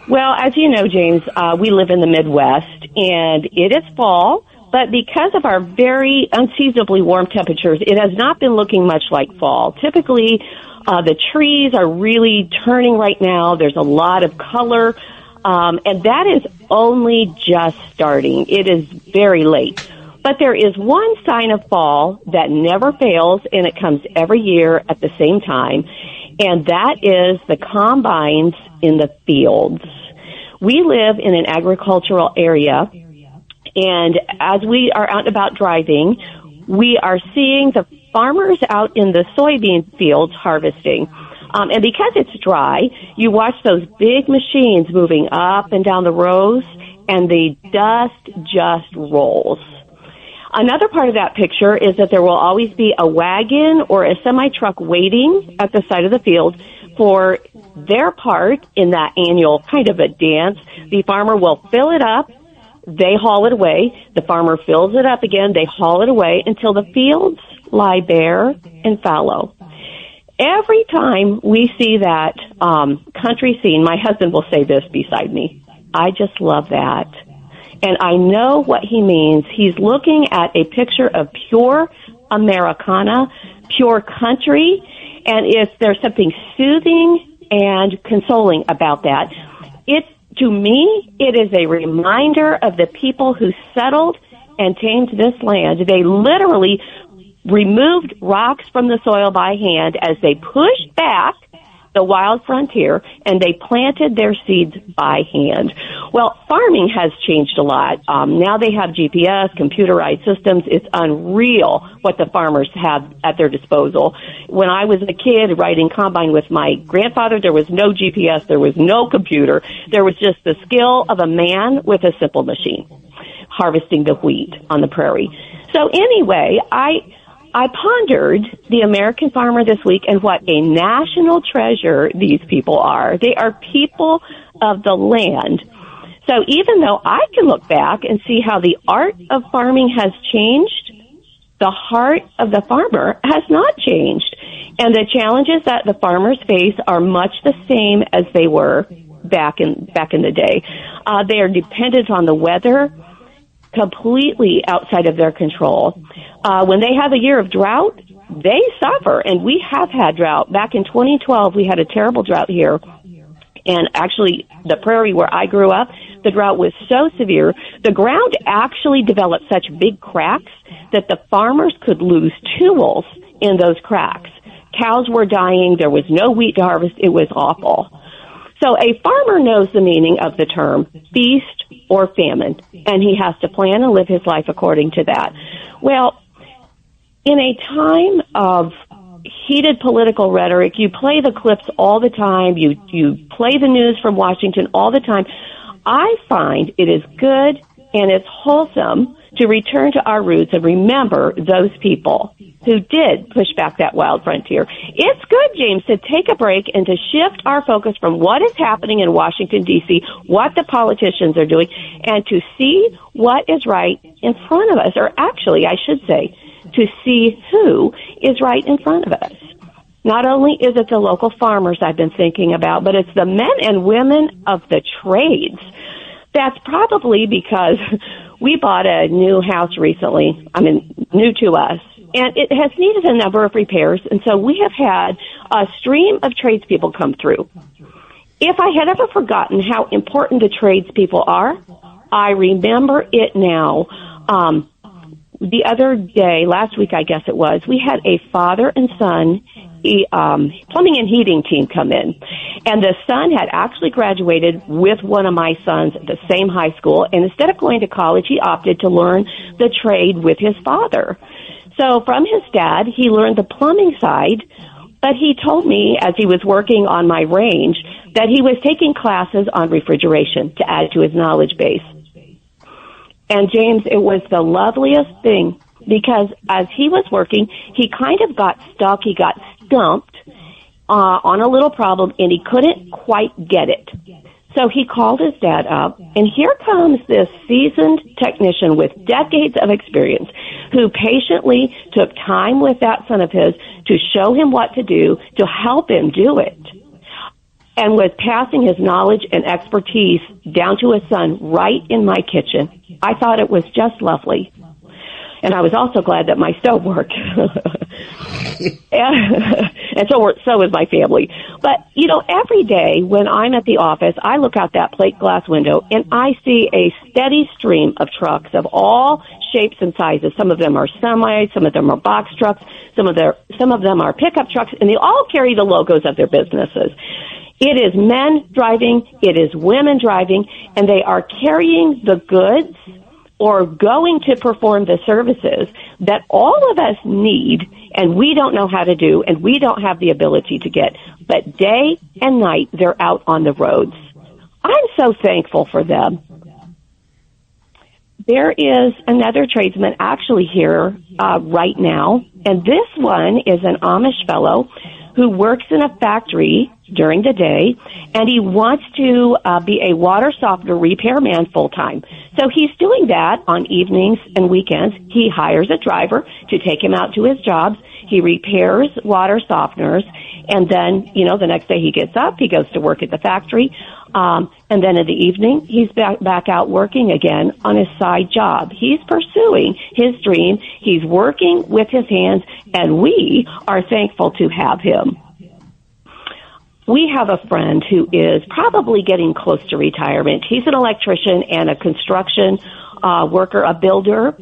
Well, as you know, James, we live in the Midwest, and it is fall, but because of our very unseasonably warm temperatures, it has not been looking much like fall. Typically, the trees are really turning right now. There's a lot of color, and that is only just starting. It is very late. But there is one sign of fall that never fails, and it comes every year at the same time, and that is the combines in the fields. We live in an agricultural area, and as we are out and about driving, we are seeing the farmers out in the soybean fields harvesting. And because it's dry, you watch those big machines moving up and down the rows, and the dust just rolls. Another part of that picture is that there will always be a wagon or a semi-truck waiting at the side of the field for their part in that annual kind of a dance. The farmer will fill it up, they haul it away, the farmer fills it up again, they haul it away until the fields lie bare and fallow. Every time we see that country scene, my husband will say this beside me, I just love that. And I know what he means. He's looking at a picture of pure, Americana, pure country, and if there's something soothing and consoling about that, to me, it is a reminder of the people who settled and tamed this land. They literally removed rocks from the soil by hand as they pushed back the wild frontier, and they planted their seeds by hand. Well, farming has changed a lot. Now they have GPS, computerized systems. It's unreal what the farmers have at their disposal. When I was a kid riding combine with my grandfather, there was no GPS, there was no computer. There was just the skill of a man with a simple machine harvesting the wheat on the prairie. So anyway, I pondered the American farmer this week and what a national treasure these people are. They are people of the land. So even though I can look back and see how the art of farming has changed, the heart of the farmer has not changed. And the challenges that the farmers face are much the same as they were back in the day. They are dependent on the weather, completely outside of their control. When they have a year of drought, they suffer, and we have had drought. Back in 2012, we had a terrible drought here, and actually the prairie where I grew up, the drought was so severe, the ground actually developed such big cracks that the farmers could lose tools in those cracks. Cows were dying, there was no wheat to harvest, it was awful. So a farmer knows the meaning of the term feast or famine, and he has to plan and live his life according to that. Well, in a time of heated political rhetoric, you play the clips all the time, you play the news from Washington all the time. I find it is good and it's wholesome to return to our roots and remember those people who did push back that wild frontier. It's good, James, to take a break and to shift our focus from what is happening in Washington, D.C., what the politicians are doing, and to see what is right in front of us, or actually, I should say, to see who is right in front of us. Not only is it the local farmers I've been thinking about, but it's the men and women of the trades. That's probably because we bought a new house recently, new to us, and it has needed a number of repairs, and so we have had a stream of tradespeople come through. If I had ever forgotten how important the tradespeople are, I remember it now. The other day, last week I guess it was, we had a father and son plumbing and heating team come in. And the son had actually graduated with one of my sons at the same high school, and instead of going to college, he opted to learn the trade with his father. So from his dad, he learned the plumbing side, but he told me as he was working on my range that he was taking classes on refrigeration to add to his knowledge base. And James, it was the loveliest thing because as he was working, he kind of got stuck. He got stumped on a little problem, and he couldn't quite get it. So he called his dad up, and here comes this seasoned technician with decades of experience who patiently took time with that son of his to show him what to do, to help him do it, and was passing his knowledge and expertise down to his son right in my kitchen. I thought it was just lovely. And I was also glad that my stove worked. And so was my family. But, every day when I'm at the office, I look out that plate glass window and I see a steady stream of trucks of all shapes and sizes. Some of them are semis, some of them are box trucks, some of them are pickup trucks, and they all carry the logos of their businesses. It is men driving, it is women driving, and they are carrying the goods or going to perform the services that all of us need and we don't know how to do and we don't have the ability to get. But day and night, they're out on the roads. I'm so thankful for them. There is another tradesman actually here right now, and this one is an Amish fellow who works in a factory during the day, and he wants to be a water softener repairman full-time. So he's doing that on evenings and weekends. He hires a driver to take him out to his jobs. He repairs water softeners, and then, the next day he gets up, he goes to work at the factory, and then in the evening, he's back out working again on his side job. He's pursuing his dream. He's working with his hands, and we are thankful to have him. We have a friend who is probably getting close to retirement. He's an electrician and a construction worker, a builder.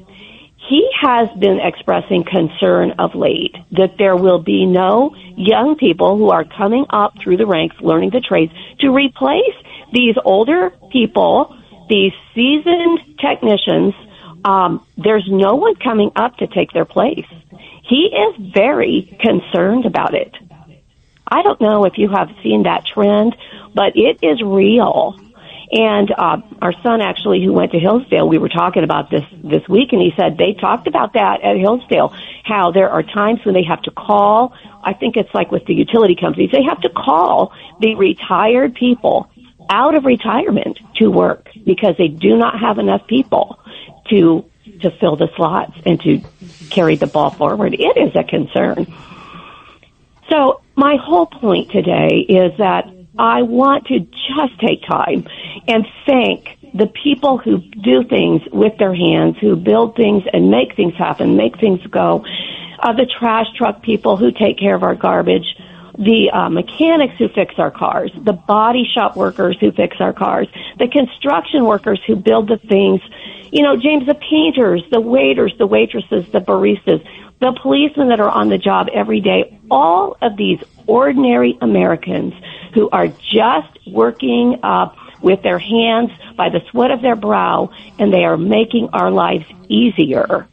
He has been expressing concern of late that there will be no young people who are coming up through the ranks learning the trades to replace these older people, these seasoned technicians. There's no one coming up to take their place. He is very concerned about it. I don't know if you have seen that trend, but it is real. And our son, actually, who went to Hillsdale, we were talking about this week, and he said they talked about that at Hillsdale, how there are times when they have to call, I think it's like with the utility companies, they have to call the retired people out of retirement to work because they do not have enough people to fill the slots and to carry the ball forward. It is a concern. So my whole point today is that I want to just take time and thank the people who do things with their hands, who build things and make things happen, make things go, the trash truck people who take care of our garbage, the mechanics who fix our cars, the body shop workers who fix our cars, the construction workers who build the things, James, the painters, the waiters, the waitresses, the baristas, the policemen that are on the job every day, all of these ordinary Americans who are just working with their hands by the sweat of their brow, and they are making our lives easier.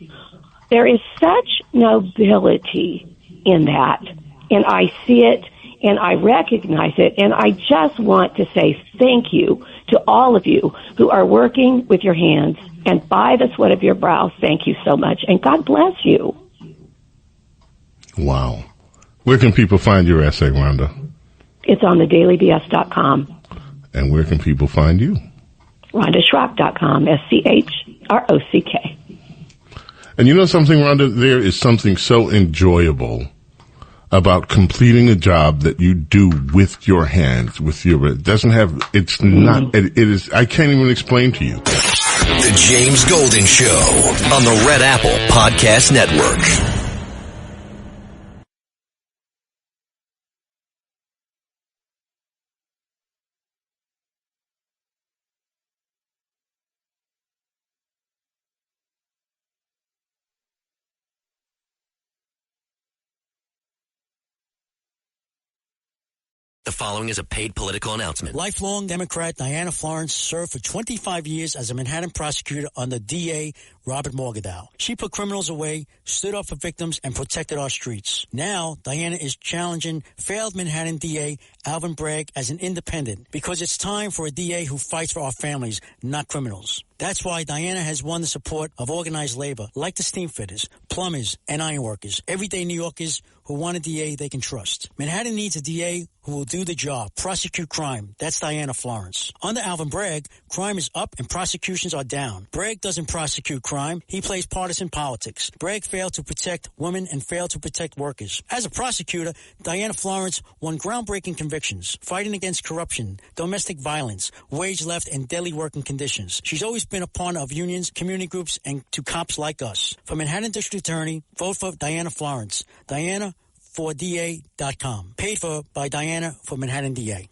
There is such nobility in that, and I see it, and I recognize it, and I just want to say thank you to all of you who are working with your hands, and by the sweat of your brow, thank you so much, and God bless you. Wow. Where can people find your essay, Rhonda? It's on thedailybs.com. And where can people find you? RhondaSchrock.com, SCHROCK. And you know something, Rhonda? There is something so enjoyable about completing a job that you do with your hands, it is, I can't even explain to you. The James Golden Show on the Red Apple Podcast Network. The following is a paid political announcement. Lifelong Democrat Diana Florence served for 25 years as a Manhattan prosecutor under DA Robert Morgenthau. She put criminals away, stood up for victims, and protected our streets. Now, Diana is challenging failed Manhattan DA Alvin Bragg as an independent because it's time for a DA who fights for our families, not criminals. That's why Diana has won the support of organized labor like the steamfitters, plumbers, and ironworkers, everyday New Yorkers who want a DA they can trust. Manhattan needs a DA who will do the job, prosecute crime. That's Diana Florence. Under Alvin Bragg, crime is up and prosecutions are down. Bragg doesn't prosecute crime. He plays partisan politics. Bragg failed to protect women and failed to protect workers. As a prosecutor, Diana Florence won groundbreaking convictions, fighting against corruption, domestic violence, wage left, and daily working conditions. She's always been a partner of unions, community groups, and to cops like us. For Manhattan District Attorney, vote for Diana Florence. Diana for DA.com. Paid for by Diana for Manhattan DA.